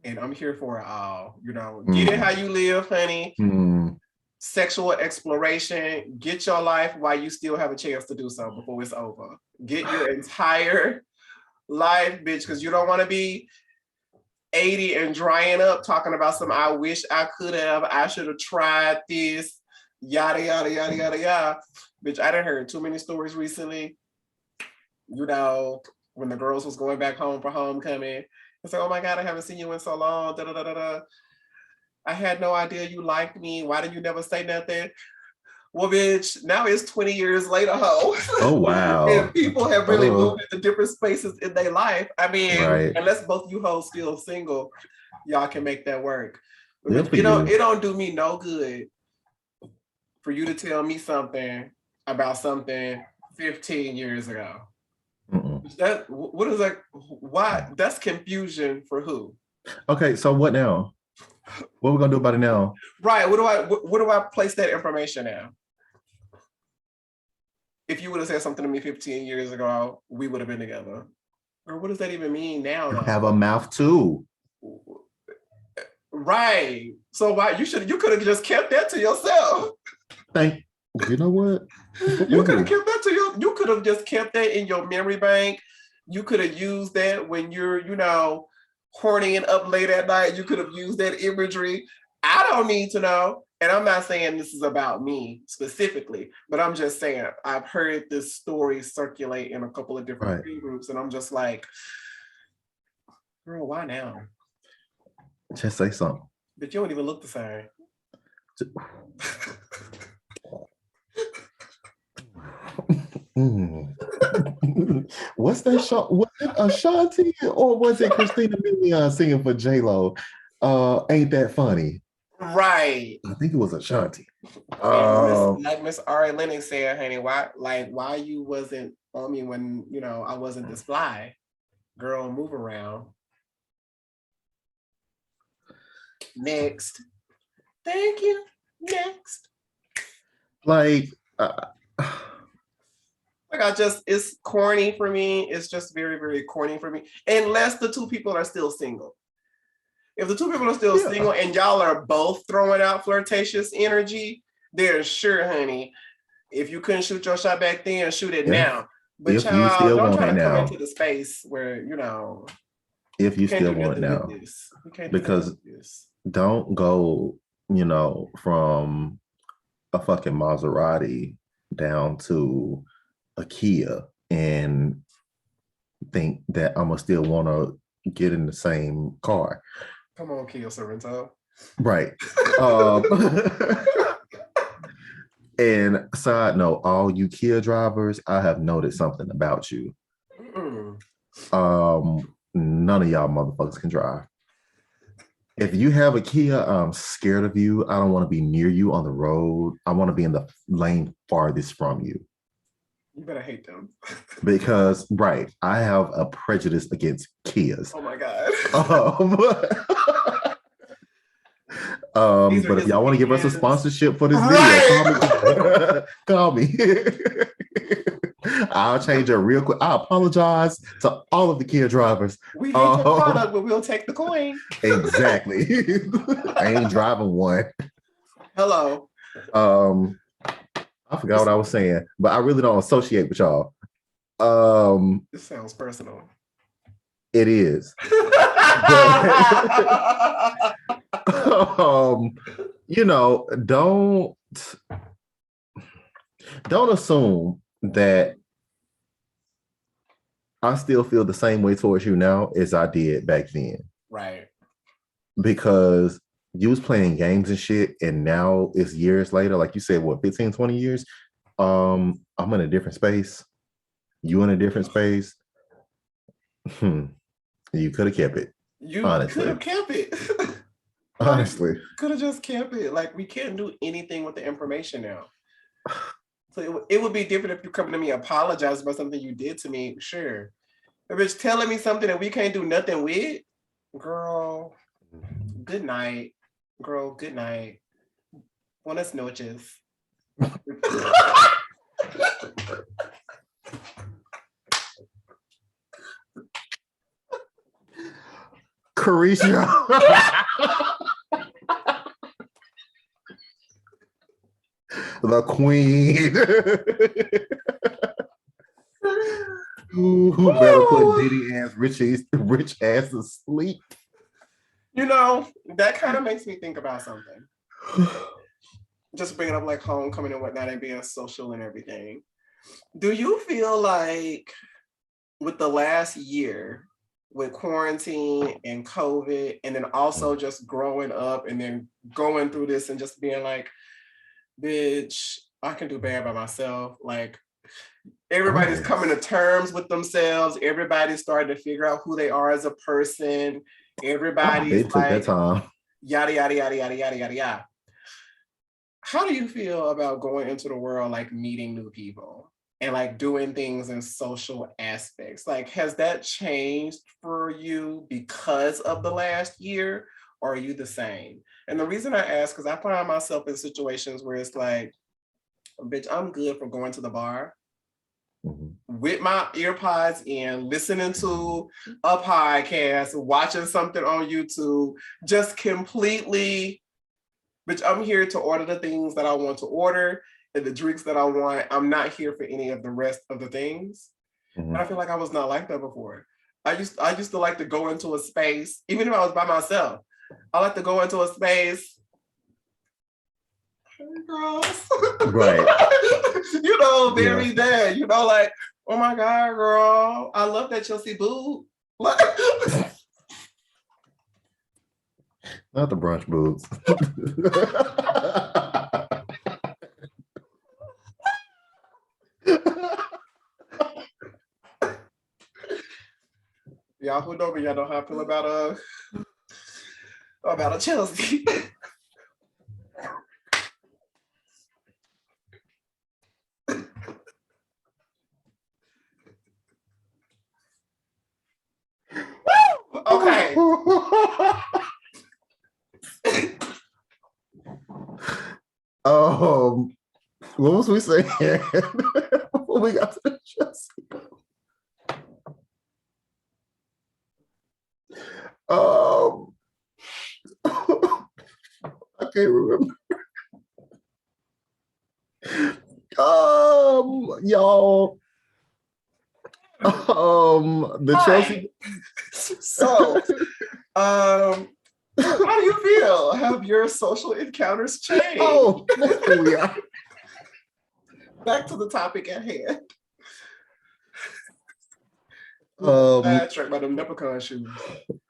And I'm here for it all. Get it how you live, honey. Sexual exploration. Get your life while you still have a chance to do so before it's over. Get your entire life, bitch, because you don't want to be 80 and drying up talking about some I wish I could have, I should have tried this, yada, yada, yada, yada, yada. Bitch, I done heard too many stories recently. When the girls was going back home for homecoming, it's like, oh my God, I haven't seen you in so long, da, da, da, da, da. I had no idea you liked me. Why did you never say nothing? Well, bitch, now it's 20 years later, ho. Oh, wow. And people have really moved into different spaces in their life. I mean, unless both you hoes still single, y'all can make that work. It don't do me no good for you to tell me something about something 15 years ago. What is that? Why? That's confusion for who? Okay, so what now? What are we gonna do about it now? Right. What do I place that information now? If you would have said something to me 15 years ago, we would have been together. Or what does that even mean now? You have a mouth too. Right. So why you could have just kept that to yourself. You know what? You could have kept that you could have just kept that in your memory bank. You could have used that when you're, horny and up late at night. You could have used that imagery. I don't need to know. And I'm not saying this is about me specifically, but I'm just saying I've heard this story circulate in a couple of different groups, and I'm just like, girl, why now? Just say something. But you don't even look the same. What's that show? Was it Ashanti or was it Christina Milian singing for J-Lo? Ain't that funny? Right. I think it was Ashanti. Like Miss Ari Lennox said, honey, why you wasn't on me when I wasn't this fly? Girl, move around. Next. Thank you. Next. It's corny for me. It's just very, very corny for me. Unless the two people are still single. If the two people are still single and y'all are both throwing out flirtatious energy, then sure, honey. If you couldn't shoot your shot back then, shoot it now. But If you child, still don't want try it to come now, into the space where, if you you can't still do want it nothing with now, this. You can't do nothing because with this. don't go, from a fucking Maserati down to a Kia and think that I'm gonna still want to get in the same car. Come on, Kia Sorrento. Right. And side note, all you Kia drivers, I have noticed something about you. Mm-mm. None of y'all motherfuckers can drive. If you have a Kia, I'm scared of you. I don't want to be near you on the road. I want to be in the lane farthest from you. You better hate them. Because, right, I have a prejudice against Kias. Oh my God. But if y'all want to give us a sponsorship for this Right. video, call me. I'll change it real quick. I apologize to all of the Kia drivers. We hate your product, but we'll take the coin. Exactly. I ain't driving one. Hello. I forgot what I was saying, but I really don't associate with y'all. This sounds personal. It is. Don't assume that I still feel the same way towards you now as I did back then. Right. Because you was playing games and shit, and now it's years later, like you said, what, 15, 20 years? I'm in a different space. You in a different space. You could have kept it. You could have kept it. Honestly. Could have just kept it. Like, we can't do anything with the information now. So it would be different if you come to me and apologize about something you did to me. Sure. But bitch telling me something that we can't do nothing with, girl, good night. Girl, good night. Buenas noches. Carisha. The queen. Who better put Diddy ass rich ass to sleep? That kind of makes me think about something. Just bringing up like homecoming and whatnot and being social and everything. Do you feel like with the last year, with quarantine and COVID, and then also just growing up and then going through this and just being like, bitch, I can do bad by myself. Like, everybody's coming to terms with themselves. Everybody's starting to figure out who they are as a person. Everybody's took like, that time. Yada, yada, yada, yada, yada, yada, yada. How do you feel about going into the world, like meeting new people and like doing things in social aspects? Like, has that changed for you because of the last year, or are you the same? And the reason I ask, because I find myself in situations where it's like, bitch, I'm good for going to the bar with my earpods in, listening to a podcast, watching something on YouTube, just completely, bitch, I'm here to order the things that I want to order and the drinks that I want. I'm not here for any of the rest of the things. And I feel like I was not like that before. I used to like to go into a space, even if I was by myself. I like to go into a space. Hey girls. Right. Very there. Like, oh my God, girl. I love that Chelsea boob. Like, not the brunch boobs. Y'all who know me, y'all know how I feel about a Chelsea. Okay. What was we saying? Before we got to the Chelsea. I can't remember. Y'all. The Chelsea. So, how do you feel? Have your social encounters changed? Oh, yeah. Back to the topic at hand. Track by them leprechaun shoes.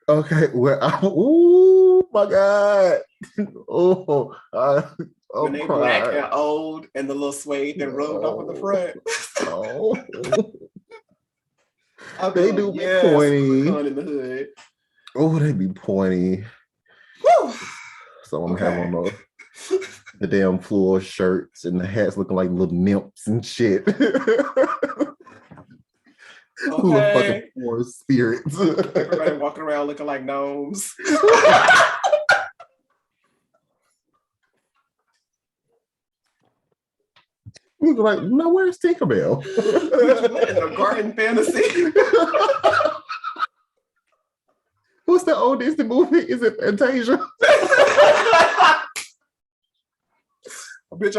Okay, oh my God. When they black and old and the little suede that rolled off of the front. They do be pointy. In the hood. Oh, they be pointy. Woo! Some of them have on the damn floor shirts and the hats looking like little nymphs and shit. Who are fucking forest spirits? Everybody walking around looking like gnomes. We were like, no, where's Tinkerbell? In a garden fantasy. What's the old Disney movie? Is it Fantasia? Bitch,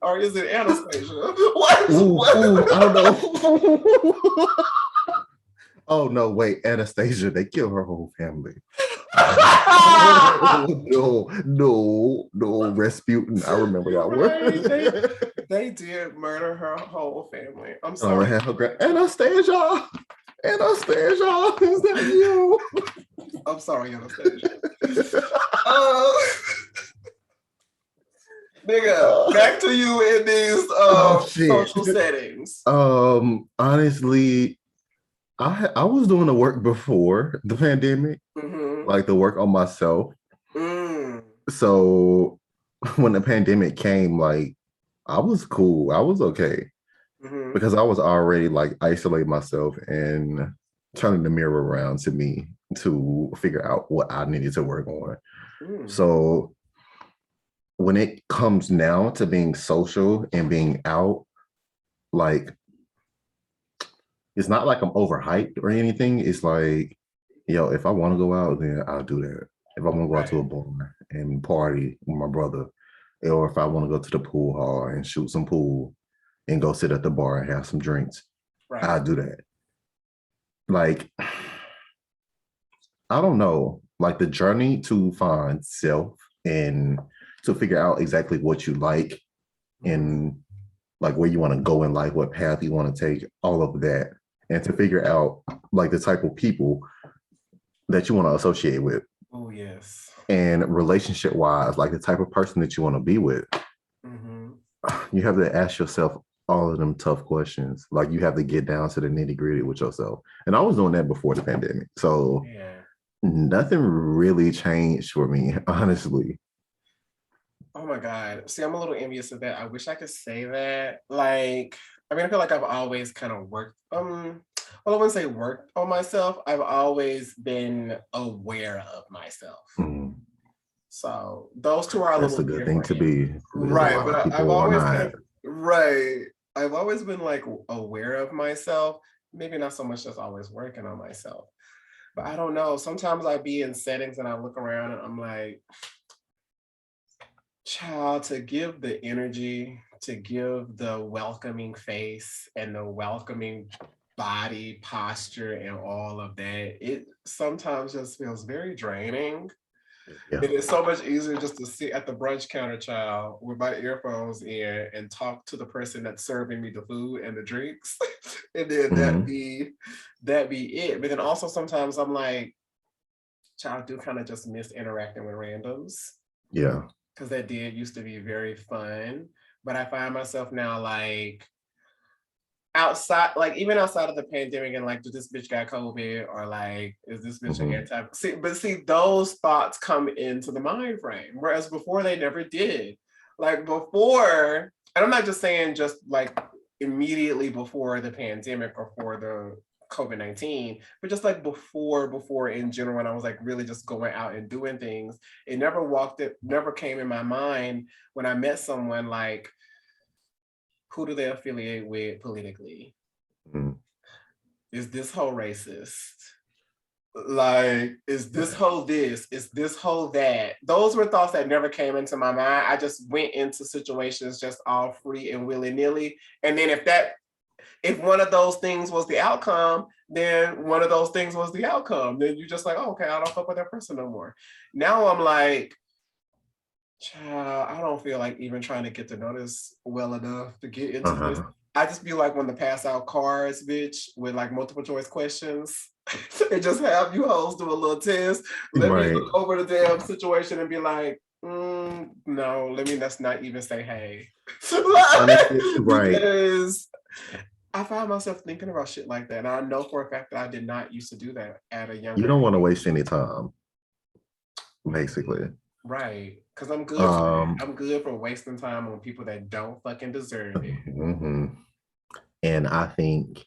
or is it Anastasia? What? Ooh, I don't know. Oh no, wait, Anastasia, they killed her whole family. No, Rasputin. I remember that one. They did murder her whole family. I'm sorry. Anastasia, is that you? I'm sorry, Anastasia. Nigga, back to you in these social settings. Honestly, I was doing the work before the pandemic, like the work on myself. So when the pandemic came, like I was cool. I was okay because I was already like isolating myself and turning the mirror around to me to figure out what I needed to work on. So when it comes now to being social and being out, like it's not like I'm overhyped or anything. It's like, yo, if I want to go out, then I'll do that. If I want to go out to a bar and party with my brother, or if I want to go to the pool hall and shoot some pool and go sit at the bar and have some drinks, I'll do that. Like, I don't know, like the journey to find self and to figure out exactly what you like and like where you want to go in life, what path you want to take, all of that. And to figure out like the type of people that you want to associate with. Oh, yes. And relationship wise, like the type of person that you want to be with. You have to ask yourself all of them tough questions. Like you have to get down to the nitty gritty with yourself. And I was doing that before the pandemic. So nothing really changed for me, honestly. Oh my God. See, I'm a little envious of that. I wish I could say that. Like, I mean, I feel like I've always kind of worked, well, I wouldn't say worked on myself. I've always been aware of myself. So those two are a little different. That's a good thing to be. Right. But I've always I've always been like aware of myself. Maybe not so much just always working on myself. But I don't know. Sometimes I be in settings and I look around and I'm like, child, to give the energy, to give the welcoming face and the welcoming body posture and all of that, it sometimes just feels very draining. It is so much easier just to sit at the brunch counter, child, with my earphones in and talk to the person that's serving me the food and the drinks. And then that be it. But then also sometimes I'm like, child, I do kind of just miss interacting with randoms. Yeah. Because that did used to be very fun. But I find myself now like outside, like even outside of the pandemic and like, did this bitch got COVID or like, is this bitch an anti? See, those thoughts come into the mind frame. Whereas before they never did. Like before, and I'm not just saying just like immediately before the pandemic or for the COVID-19, but just like before in general, when I was like really just going out and doing things, it never came in my mind when I met someone like, who do they affiliate with politically? Is this whole racist? Like, is this whole this? Is this whole that? Those were thoughts that never came into my mind. I just went into situations just all free and willy-nilly. And then if that if one of those things was the outcome, then one of those things was the outcome. Then you're just like, oh, okay, I don't fuck with that person no more. Now I'm like, child, I don't feel like even trying to get to know this well enough to get into this. I just be like one of the pass out cards, bitch, with like multiple choice questions. And just have you hoes do a little test. Let me look over the damn situation and be like, no, let's not even say hey. Right. Because I find myself thinking about shit like that. And I know for a fact that I did not used to do that at a younger You don't want to waste any time, basically. Right. Because I'm good for it. I'm good for wasting time on people that don't fucking deserve it. And I think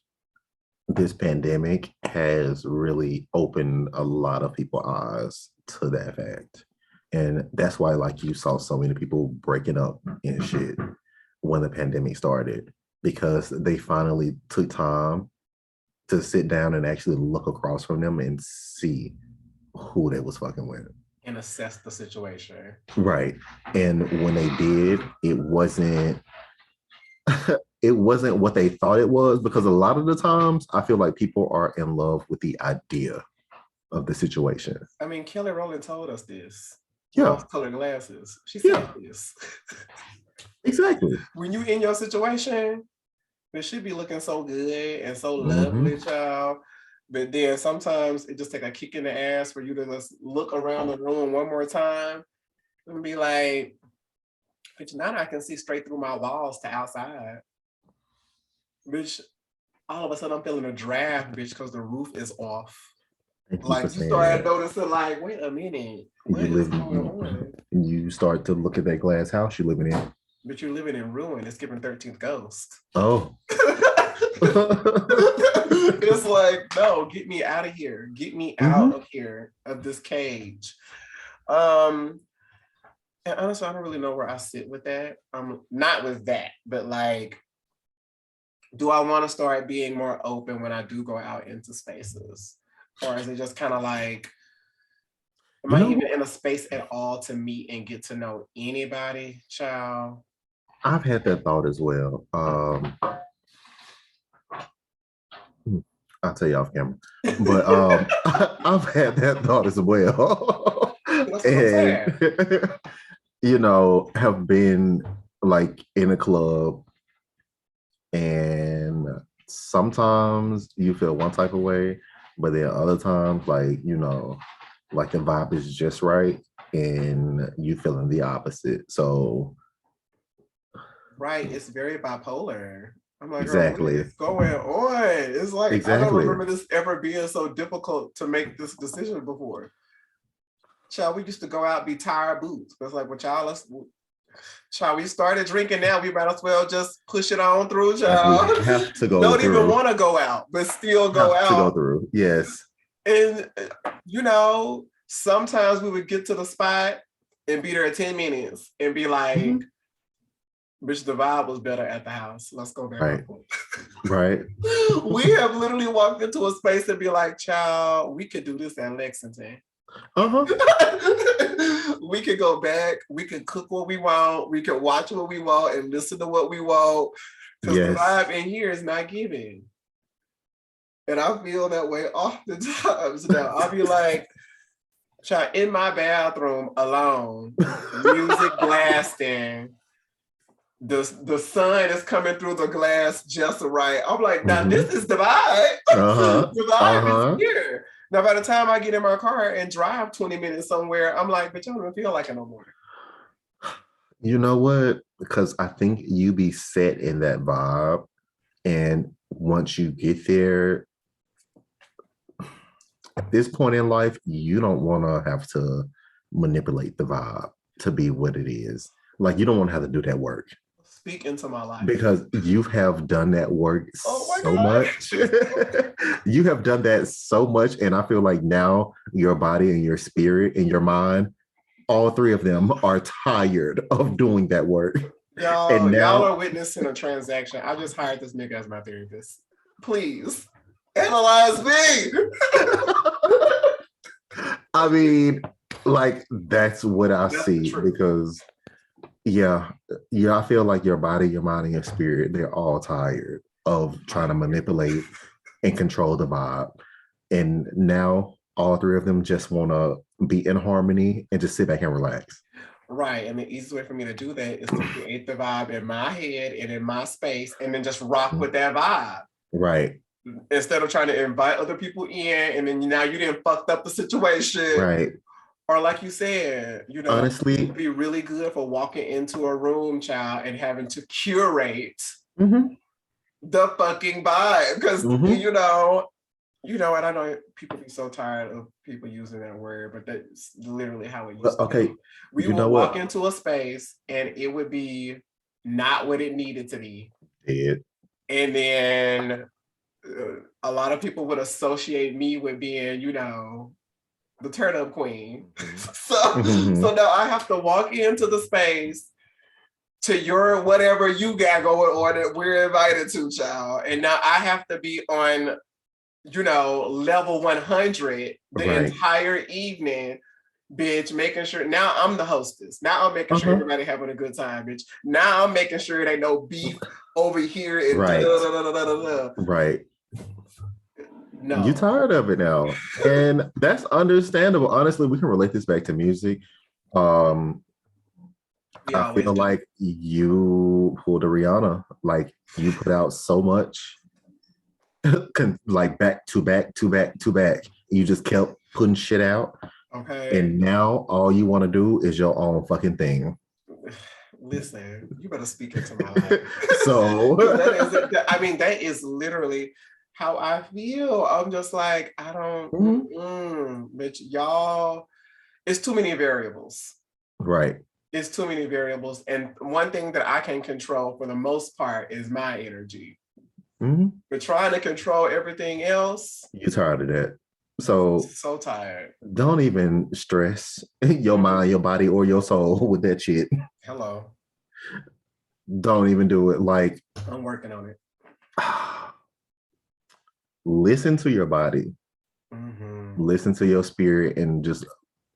this pandemic has really opened a lot of people's eyes to that fact. And that's why, like, you saw so many people breaking up and shit when the pandemic started, because they finally took time to sit down and actually look across from them and see who they was fucking with. And assess the situation. Right. And when they did, it wasn't it wasn't what they thought it was, because a lot of the times I feel like people are in love with the idea of the situation. I mean, Kelly Rowland told us this. Yeah. Colored glasses. She said this. Exactly. When you in your situation, it should be looking so good and so lovely, child. But then sometimes it just take a kick in the ass for you to just look around the room one more time and be like, bitch, now I can see straight through my walls to outside. Bitch, all of a sudden I'm feeling a draft, bitch, because the roof is off. Like you start noticing, like, wait a minute, what is going on? You start to look at that glass house you're living in. But you're living in ruin. It's giving 13th Ghost. Oh. It's like, no, get me out of here. Get me out of here, of this cage. And honestly, I don't really know where I sit with that. Not with that, but like, do I want to start being more open when I do go out into spaces? Or is it just kind of like, am I even in a space at all to meet and get to know anybody, child? I've had that thought as well. I'll tell you off camera. But I've had that thought as well. And, you know, have been like in a club, and sometimes you feel one type of way, but then other times, like, you know, like the vibe is just right and you feeling the opposite. So right, it's very bipolar. I'm like, exactly, what is going on? It's like, exactly. I don't remember this ever being so difficult to make this decision before. Child, we used to go out, be tired boots. But it's like, well, child, we started drinking now. We might as well just push it on through, child. We have to go. Don't through. Even want to go out, but still go out. To go through, yes. And you know, sometimes we would get to the spot and be there at 10 minutes and be like, bitch, the vibe was better at the house. Let's go back. Right. Right. We have literally walked into a space and be like, child, we could do this at Lexington. We could go back. We could cook what we want. We could watch what we want and listen to what we want. Because the vibe in here is not giving. And I feel that way oftentimes now. I'll be like, child, in my bathroom alone, music blasting. The sun is coming through the glass just right. I'm like, now this is the vibe. The vibe is here. Now, by the time I get in my car and drive 20 minutes somewhere, I'm like, but I don't even feel like it no more. You know what? Because I think you be set in that vibe. And once you get there, at this point in life, you don't want to have to manipulate the vibe to be what it is. Like, you don't want to have to do that work. Speak into my life. Because you have done that work so much. You have done that so much. And I feel like now your body and your spirit and your mind, all three of them are tired of doing that work. Y'all are witnessing a transaction. I just hired this nigga as my therapist. Please analyze me. I mean, like, that's what I see, because I feel like your body, your mind, and your spirit, they're all tired. of trying to manipulate and control the vibe. And now all three of them just want to be in harmony and just sit back and relax. Right. And the easiest way for me to do that is to create the vibe in my head and in my space and then just rock with that vibe. Right. Instead of trying to invite other people in and then now you didn't fucked up the situation. Right. Or like you said, you know, honestly, it'd be really good for walking into a room, child, and having to curate the fucking vibe. Because, you know, and I know people be so tired of people using that word, but that's literally how it used to be. We would walk into a space and it would be not what it needed to be. And then a lot of people would associate me with being, you know, the turn up queen. So now I have to walk into the space to your whatever you got going on that we're invited to, child. And now I have to be on, you know, level 100 the entire evening, bitch, making sure now I'm the hostess. Now I'm making sure everybody having a good time, bitch. Now I'm making sure there ain't no beef over here and right. No. You tired of it now. And that's understandable. Honestly, we can relate this back to music. I feel like you pulled a Rihanna. Like you put out so much like back to back to back to back. You just kept putting shit out. Okay. And now all you want to do is your own fucking thing. Listen, you better speak into my life. So that is literally how I feel. I'm just like, I don't, bitch, y'all, it's too many variables. Right. It's too many variables. And one thing that I can control for the most part is my energy. But trying to control everything else. You're tired of that. So tired. Don't even stress your mind, your body, or your soul with that shit. Hello. Don't even do it. Like, I'm working on it. Listen to your body. Listen to your spirit and just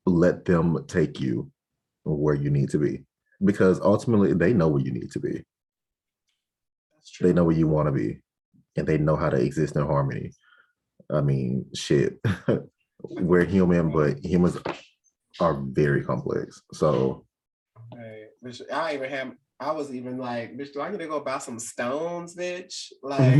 let them take you where you need to be. Because ultimately, they know where you need to be. That's true. They know where you want to be. And they know how to exist in harmony. I mean, shit. We're human, but humans are very complex. So, hey, bitch, I was even like, bitch, do I need to go buy some stones, bitch? Like,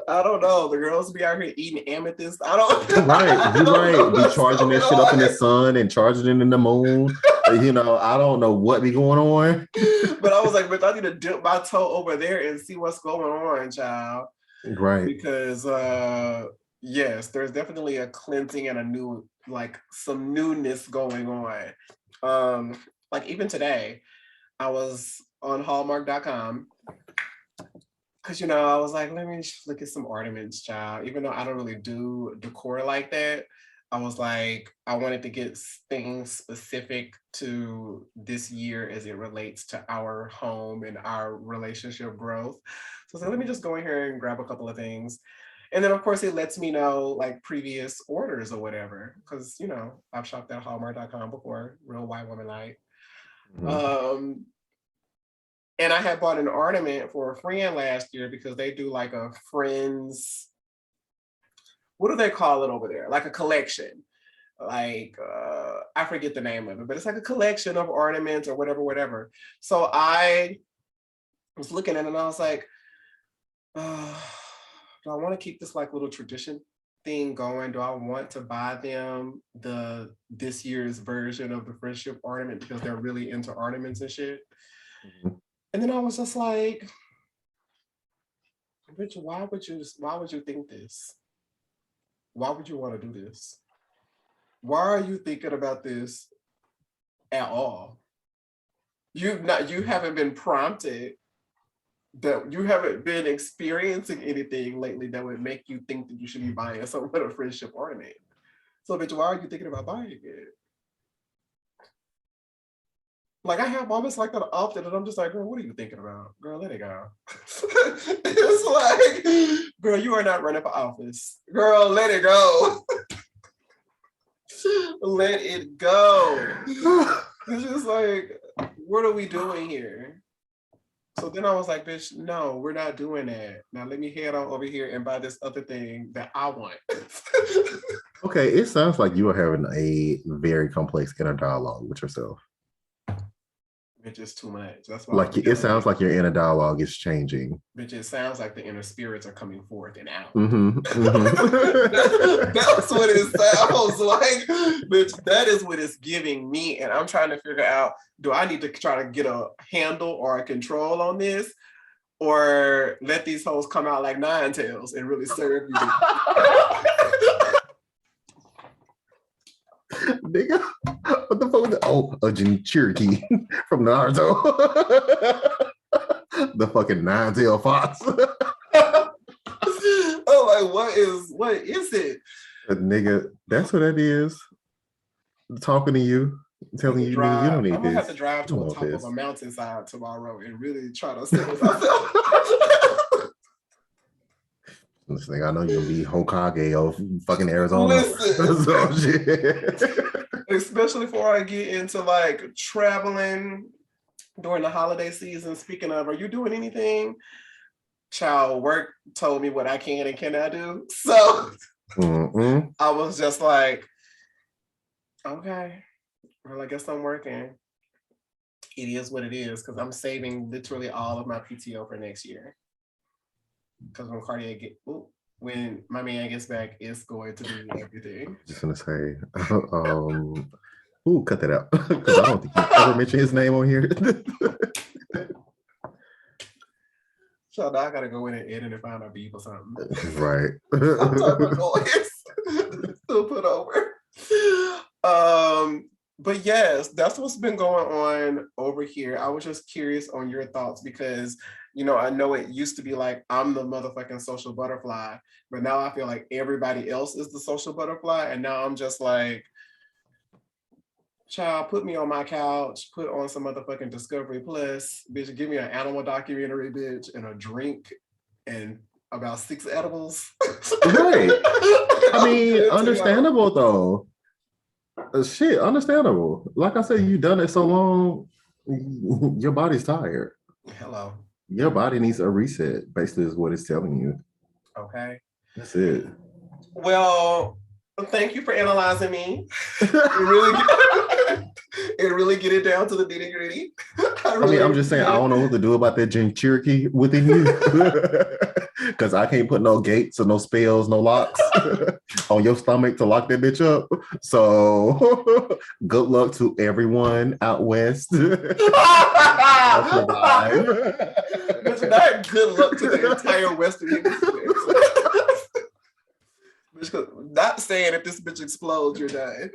I don't know. The girls be out here eating amethyst. I don't. Right, you're right. Be charging that shit up in the sun and charging it in the moon. You know, I don't know what be going on. But I was like, bitch, I need to dip my toe over there and see what's going on, child. Right. Because yes, there's definitely a cleansing and a new, like some newness going on. Like even today, I was on Hallmark.com because, you know, I was like, let me look at some ornaments, child. Even though I don't really do decor like that, I was like, I wanted to get things specific to this year as it relates to our home and our relationship growth. So I was like, let me just go in here and grab a couple of things. And then, of course, it lets me know like previous orders or whatever, because, you know, I've shopped at Hallmark.com before, real white woman like. And I had bought an ornament for a friend last year because they do like a friend's, what do they call it over there? Like a collection. Like, I forget the name of it, but it's like a collection of ornaments or whatever. So I was looking at it and I was like, do I want to keep this like little tradition thing going? Do I want to buy them this year's version of the friendship ornament because they're really into ornaments and shit? And then I was just like, bitch, why would you think this? Why would you want to do this? Why are you thinking about this at all? You haven't been prompted, that you haven't been experiencing anything lately that would make you think that you should be buying someone a friendship ornament. So bitch, why are you thinking about buying it? Like I have moments like that often and I'm just like, girl, what are you thinking about? Girl, let it go. It's like, girl, you are not running for office. Girl, let it go. Let it go. It's just like, what are we doing here? So then I was like, bitch, no, we're not doing that. Now let me head on over here and buy this other thing that I want. Okay, it sounds like you are having a very complex inner dialogue with yourself. Bitch, it's too much. That's why I'm Like it telling sounds you. like your inner dialogue is changing. Bitch, it sounds like the inner spirits are coming forth and out. That's what it sounds like. Bitch, that is what it's giving me. And I'm trying to figure out, do I need to try to get a handle or a control on this? Or let these hoes come out like Nine Tails and really serve you? Nigga, what the fuck was that? Oh, a Jinchuriki from Naruto. The fucking nine-tail fox. I'm like, what is it? Nigga, that's what that is. Talking to you, telling you, nigga, you don't need I'm gonna have this. to drive You to don't the want top of this. a mountainside tomorrow and really try to settle myself. This thing, I know you're gonna be Hokage of fucking Arizona. Listen. So, shit. Especially before I get into like traveling during the holiday season. Speaking of, are you doing anything? Child, work told me what I can and cannot do. So I was just like, okay, well, I guess I'm working. It is what it is because I'm saving literally all of my PTO for next year. Because when my man gets back, it's going to be everything. Just gonna say, ooh, cut that out because I don't think you ever mentioned his name on here. So now I gotta go in and edit and find a beep or something. Right. I'm talking about noise. Still put over. But yes, that's what's been going on over here. I was just curious on your thoughts because I know it used to be like I'm the motherfucking social butterfly, but now I feel like everybody else is the social butterfly, and now I'm just like, child, put me on my couch, put on some motherfucking Discovery Plus, bitch, give me an animal documentary, bitch, and a drink and about 6 edibles. Right. I mean, Good to go. understandable though. Shit, understandable. Like I said, you've done it so long, your body's tired. Hello. Your body needs a reset, basically, is what it's telling you. Okay. That's it. Well, thank you for analyzing me. It really get it down to the nitty gritty. I'm just saying, I don't know what to do about that Cherokee within you. Because I can't put no gates or no spells, no locks on your stomach to lock that bitch up. So good luck to everyone out west. I'll survive. But not good luck to the entire Western Hemisphere. Not saying if this bitch explodes, you're dying.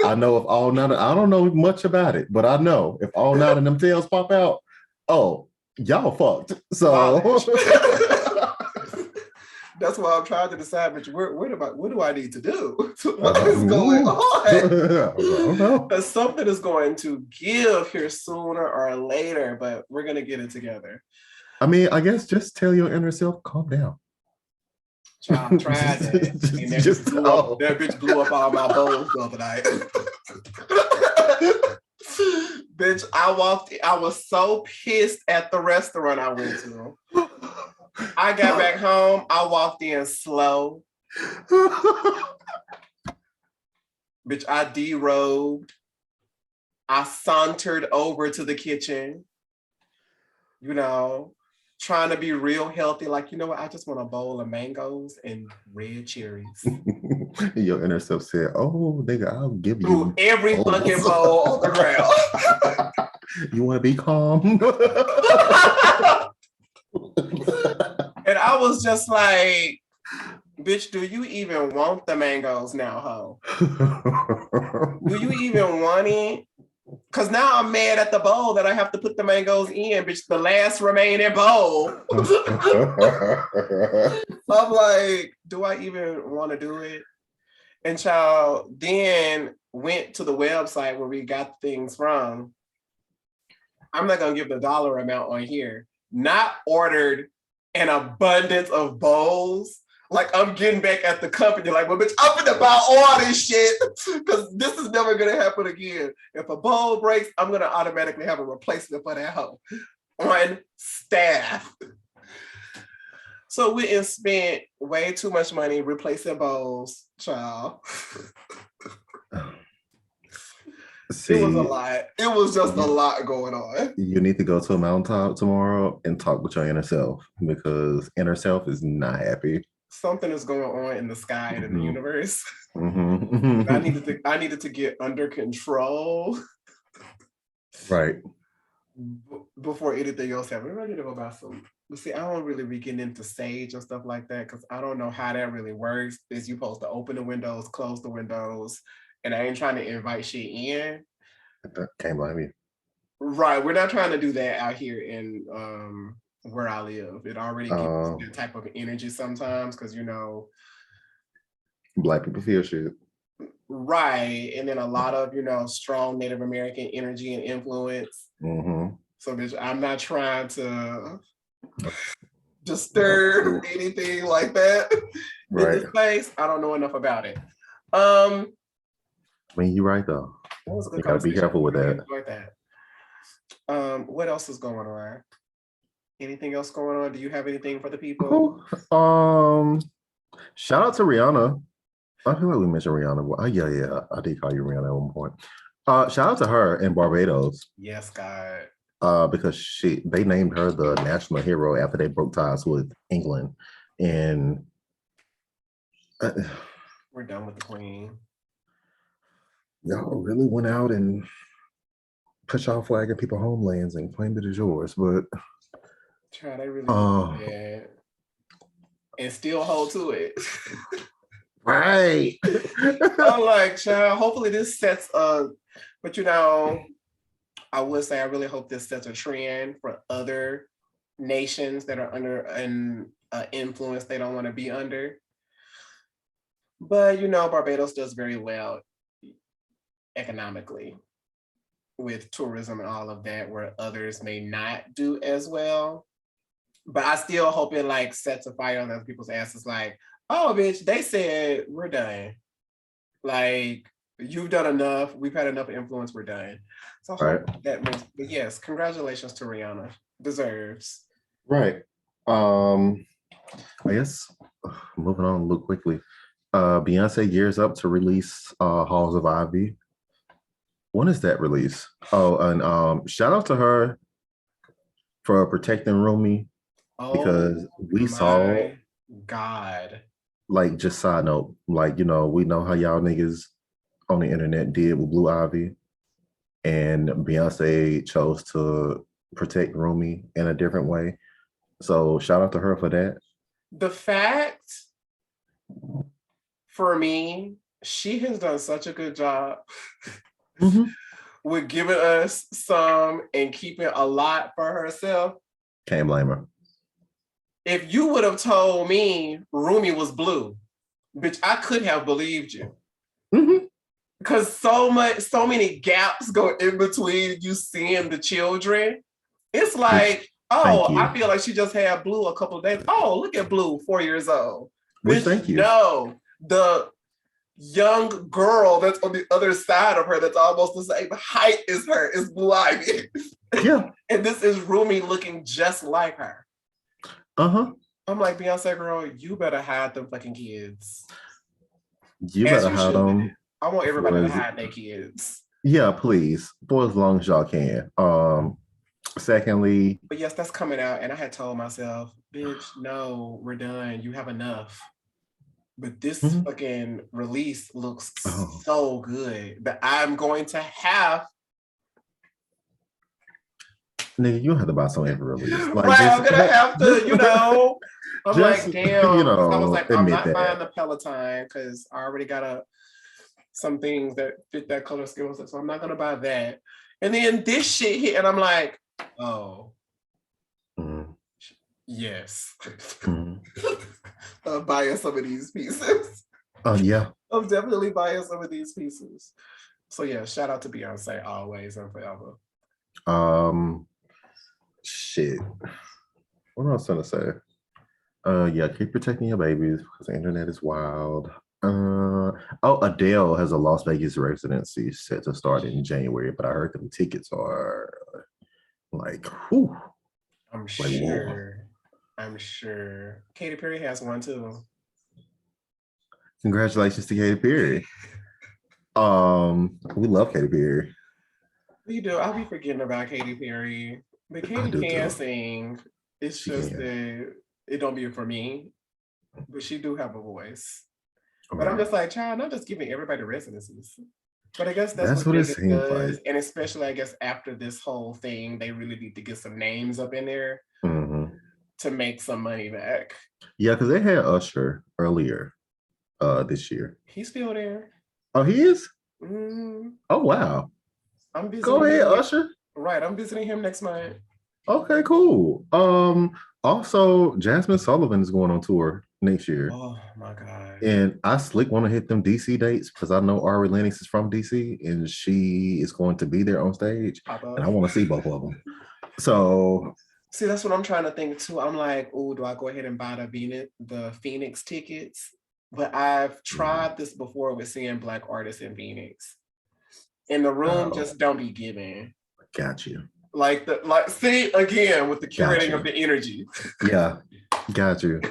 I know if all nine, I don't know much about it, but I know if all nine of them tails pop out, oh, y'all fucked. So that's why I'm trying to decide, bitch, what do I need to do? What is going on? Because something is going to give here sooner or later, but we're gonna get it together. I mean, I guess just tell your inner self, calm down. Child, tried that. And that bitch blew up all my bowls the other night. Bitch, I was so pissed at the restaurant I went to. I got back home, I walked in slow. Bitch, I derobed. I sauntered over to the kitchen, trying to be real healthy. Like, you know what? I just want a bowl of mangoes and red cherries. Your inner self said, oh, nigga, I'll give you every fucking bowl on the ground. You want to be calm? And I was just like, bitch, do you even want the mangoes now, ho? Do you even want it? Because now I'm mad at the bowl that I have to put the mangoes in, bitch, the last remaining bowl. I'm like, do I even want to do it? And child, then went to the website where we got things from. I'm not going to give the dollar amount on here. Not ordered an abundance of bowls. Like I'm getting back at the company, like, well, bitch, I'm gonna buy all this shit because this is never gonna happen again. If a bowl breaks, I'm gonna automatically have a replacement for that hoe on staff. So we spent way too much money replacing bowls, child. See, it was a lot. It was just a lot going on. You need to go to a mountaintop tomorrow and talk with your inner self because inner self is not happy. Something is going on in the sky and in the universe. I needed to get under control. Right. Before anything else happened. I need to go buy some. But see, I don't really be getting into Sage and stuff like that because I don't know how that really works. Is you supposed to open the windows, close the windows, and I ain't trying to invite shit in. Can't blame you. Right, we're not trying to do that out here in where I live. It already gives that type of energy sometimes because Black people feel shit. Right, and then a lot of strong Native American energy and influence. So bitch, I'm not trying to disturb anything like that in the space. I don't know enough about it. I mean, you're right though. You gotta be careful with that. Like that. What else is going on? Anything else going on? Do you have anything for the people? Shout out to Rihanna. I feel like we mentioned Rihanna. Yeah, I did call you Rihanna at one point. Shout out to her in Barbados. Yes, God. Because they named her the national hero after they broke ties with England, and we're done with the Queen. Y'all really went out and put y'all flag in people's homelands and claimed it as yours, but try they really did. And still hold to it. Right. I'm like, child, hopefully this sets but I would say I really hope this sets a trend for other nations that are under an influence they don't want to be under. But Barbados does very well economically with tourism and all of that, where others may not do as well. But I still hope it sets a fire on other people's asses, like, oh bitch, they said we're done. Like, you've done enough, we've had enough influence, we're done. So I hope that makes, but yes, congratulations to Rihanna. Deserves. Right. I guess moving on real quickly. Beyonce gears up to release Halls of Ivy. When is that release? Oh, and shout out to her for protecting Rumi because we saw God. Like, just side note, we know how y'all niggas on the internet did with Blue Ivy, and Beyonce chose to protect Rumi in a different way. So shout out to her for that. The fact, for me, she has done such a good job with giving us some and keeping a lot for herself. Can't blame her. If you would have told me Rumi was blue, bitch, I could have believed you. Because so many gaps go in between you seeing the children. It's like, I feel like she just had Blue a couple of days. Oh, look at Blue, 4 years old. Which, thank you. No, the young girl that's on the other side of her that's almost the same height as her is Blue Ivy. Yeah. And this is Rumi looking just like her. I'm like, Beyonce girl, you better hide them fucking kids. You better hide them. I want everybody to hide their kids. Yeah, please. For as long as y'all can. Secondly. But yes, that's coming out. And I had told myself, bitch, no, we're done. You have enough. But this fucking release looks so good that I'm going to have. Nigga, you don't have to buy some every release. I'm gonna have to, I'm like, damn. I was like, I'm not buying the Peloton because I already got some things that fit that color scheme, so I'm not gonna buy that. And then this shit hit, and I'm like, oh, yes. I'm buying some of these pieces. Yeah. I'm definitely buying some of these pieces. So yeah, shout out to Beyonce always and forever. Shit. What else was I gonna say? Yeah, keep protecting your babies because the internet is wild. Oh, Adele has a Las Vegas residency set to start in January, but I heard the tickets are like, whew, I'm like whoa. sure. I'm sure. Katy Perry has one too. Congratulations to Katy Perry. We love Katy Perry. We do. I'll be forgetting about Katy Perry. But I Katy do can too. sing. It's She just can. that it don't be for me. But she do have a voice. But I'm Right. just like, child, not just giving everybody residencies. But I guess that's That's what what it Vegas seems does. like. And especially, I guess, after this whole thing, they really need to get some names up in there Mhm. to make some money back. Yeah, because they had Usher earlier this year. He's still there. Oh, he is? Mhm. Oh wow. I'm Go visiting ahead, him. Usher. Right, I'm visiting him next month. Okay, cool. Also Jasmine Sullivan is going on tour next year. Oh my God. And I slick want to hit them DC dates because I know Ari Lennox is from DC and she is going to be there on stage. Pop And up. I want to see both of them. So See, that's what I'm trying to think too. I'm like, oh, do I go ahead and buy the Phoenix tickets? But I've tried this before with seeing Black artists in Phoenix. And the room oh, just don't be giving. got you. Like see again with the Got curating of you. the energy. Yeah, got you.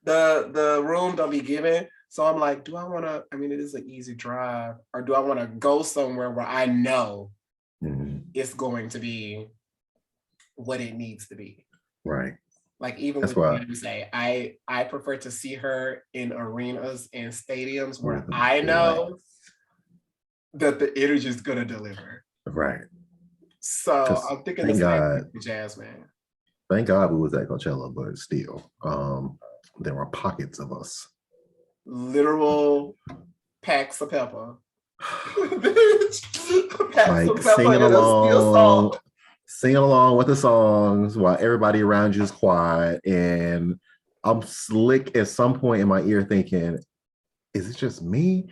The room don't be giving. So I'm like, do I want to? I mean, it is an easy drive, or do I want to go somewhere where I know it's going to be what it needs to be? Right. Like even That's with why. Beyonce, I prefer to see her in arenas and stadiums where Mhm. I Right. know that the energy is gonna deliver. Right. So Because I'm thinking the same thing for Jasmine. thank God we was at Coachella, but still, there were pockets of us. Literal packs of pepper. Packs Like of pepper and a steel salt. singing along with the songs while everybody around you is quiet. And I'm slick at some point in my ear thinking, is it just me?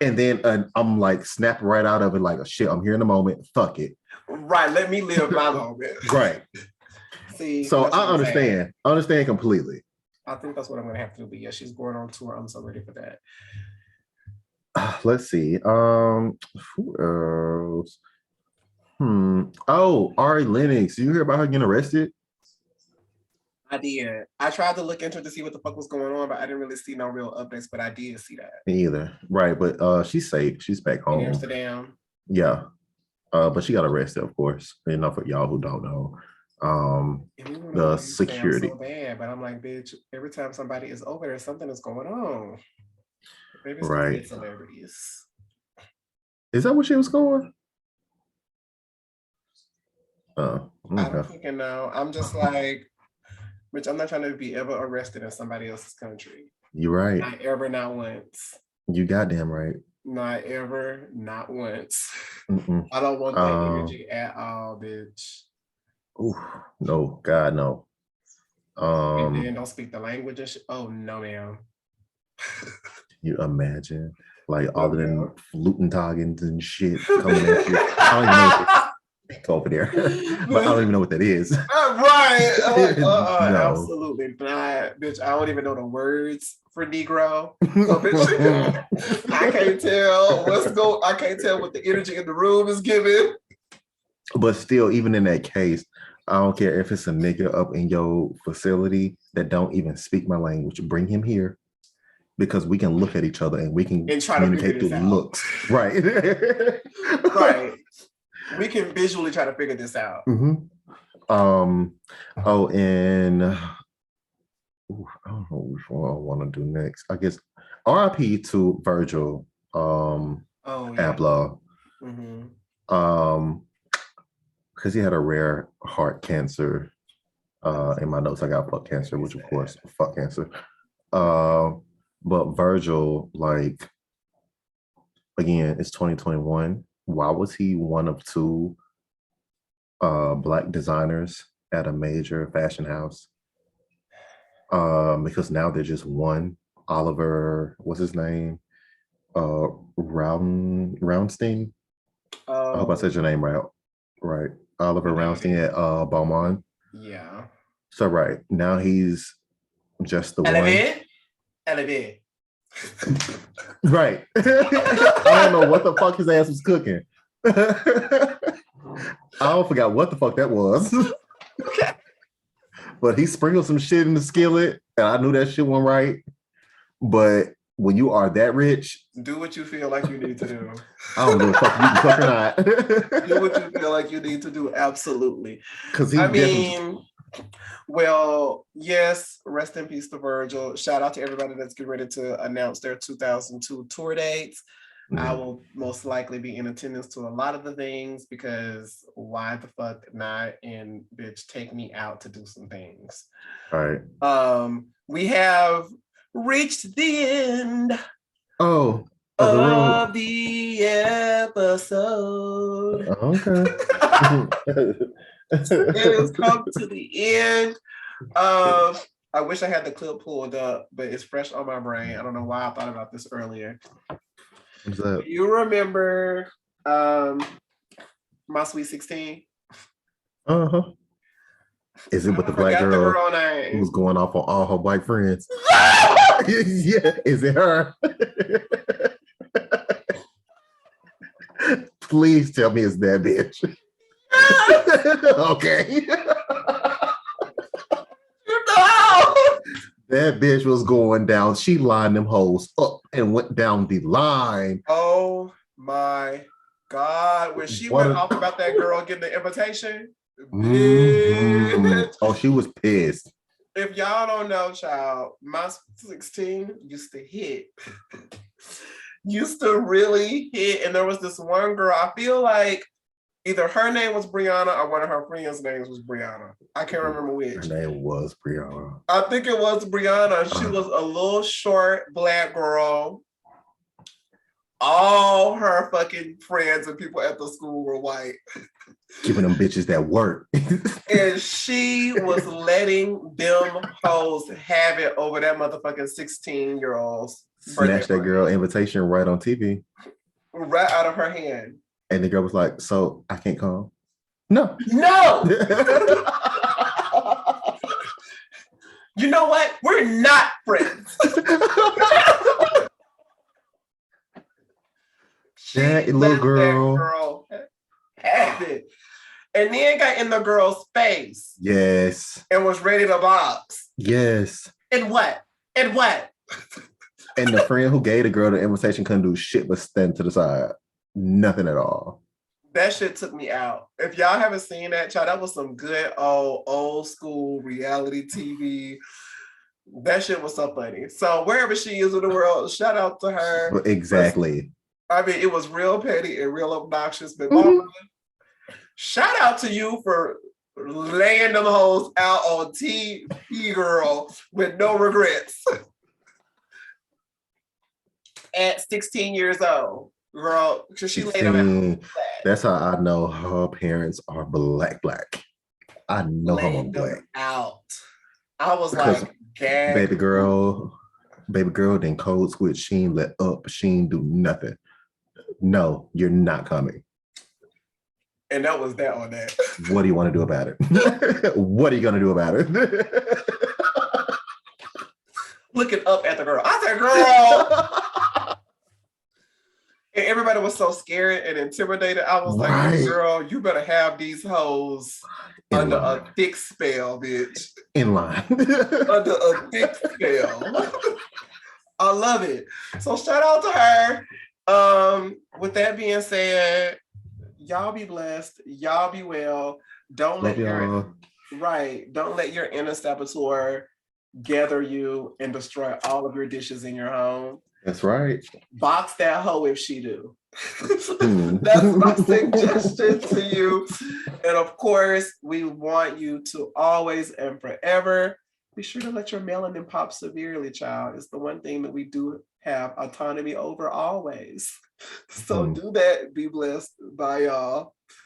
And then I'm like, snap right out of it, like, shit, I'm here in the moment. Fuck it. Right, let me live my moment. Right. See, So that's I what I'm saying. understand. I understand completely. I think that's what I'm gonna have to do. But yeah, she's going on tour. I'm so ready for that. Let's see. Who else? Oh, Ari Lennox. You hear about her getting arrested? I did. I tried to look into it to see what the fuck was going on, but I didn't really see no real updates. But I did see that Me either. Right, but she's safe. She's back in home. Amsterdam. Yeah. But she got arrested, of course. You know, for y'all who don't know. And we want to go The to Amsterdam security. so bad, but I'm like, bitch, every time somebody is over there, something is going on. Maybe it's because Right. they're celebrities. Is that what she was going? I don't Okay. fucking know. I'm just like, bitch, I'm not trying to be ever arrested in somebody else's country. You're right. Not ever, not once. You goddamn right. Not ever, not once. Mm-mm. I don't want that energy at all, bitch. Ooh, no, God, no. And then don't speak the language and shit. Oh no, ma'am. You imagine like No, all of them ma'am. Flutentagens and shit coming at you. I don't even know what this over there, but I don't even know what that is. Right. Like, No. absolutely not. Bitch, I don't even know the words for Negro. So bitch, I can't tell I can't tell what the energy in the room is giving. But still, even in that case, I don't care if it's a nigga up in your facility that don't even speak my language. Bring him here because we can look at each other and we can And try to figure communicate through this out. looks. Right. Right. We can visually try to figure this out. Oh, and I don't know which one I want to do next. I guess RIP to Virgil Oh yeah. Abloh. Mm-hmm. Because he had a rare heart cancer. In my notes, I got fuck cancer, which of course, fuck cancer. But Virgil, like, again, it's 2021. Why was he one of two Black designers at a major fashion house? Because now they're just one. Oliver, what's his name? Roundstein. I hope I said your name right. Right. Oliver Roundstein at Beaumont. Yeah. So right now he's Just the one. Elevate. Right. I don't know what the fuck his ass was cooking. I don't forgot what the fuck that was. But he sprinkled some shit in the skillet, and I knew that shit wasn't right. But when you are that rich, do what you feel like you need to do. I don't give a fuck if you can cook or not. Do what you feel like you need to do. Absolutely. Because well, yes, rest in peace to Virgil. Shout out to everybody that's getting ready to announce their 2002 tour dates. I will most likely be in attendance to a lot of the things because why the fuck not? And bitch, take me out to do some things. All right. We have reached the end of the episode. Okay. It has come to the end. I wish I had the clip pulled up, but it's fresh on my brain. I don't know why I thought about this earlier. What's that? You remember My Sweet 16? Uh-huh. Is it with the black girl who was going off on all her white friends? Yeah, is it her? Please tell me it's that bitch. Okay. That bitch was going down. She lined them hoes up and went down the line. Oh my God. When she went off about that girl getting the invitation, mm-hmm. Oh, she was pissed. If y'all don't know, child, My 16 used to hit. Used to really hit. And there was this one girl, I feel like either her name was Brianna or one of her friends' names was Brianna. I can't remember which. Her name was Brianna. I think it was Brianna. She was a little short black girl. All her fucking friends and people at the school were white. Giving them bitches that work. And she was letting them hoes have it over that motherfucking 16-year-olds. Snatched that girl invitation right on TV. Right out of her hand. And the girl was like, so I can't come? No. You know what? We're not friends. That little girl have it. And then got in the girl's face. Yes. And was ready to box. Yes. And what? And the friend who gave the girl the invitation couldn't do shit but stand to the side. Nothing at all. That shit took me out. If y'all haven't seen that, child, that was some good old school reality TV. That shit was so funny. So wherever she is in the world, shout out to her. Exactly. I mean, it was real petty and real obnoxious, but shout out to you for laying them hoes out on TV, girl, with no regrets. At 16 years old, girl, because she laid them out. That's how I know her parents are black. I know her mom black. Out. I was like, baby girl didn't code switch. She ain't let up. She ain't do nothing. No, you're not coming. And that was that on that. What do you want to do about it? What are you gonna do about it? Looking up at the girl. I said, girl. And everybody was so scared and intimidated. I was like, girl, you better have these hoes under a thick spell, bitch. In line. Under a thick spell. I love it. So shout out to her. With that being said, y'all be blessed. Y'all be well. Don't let your inner saboteur gather you and destroy all of your dishes in your home. That's right. Box that hoe if she do. That's my suggestion to you. And of course, we want you to always and forever be sure to let your melanin pop severely, child. It's the one thing that we do have autonomy over always. So do that. Be blessed. Bye, y'all.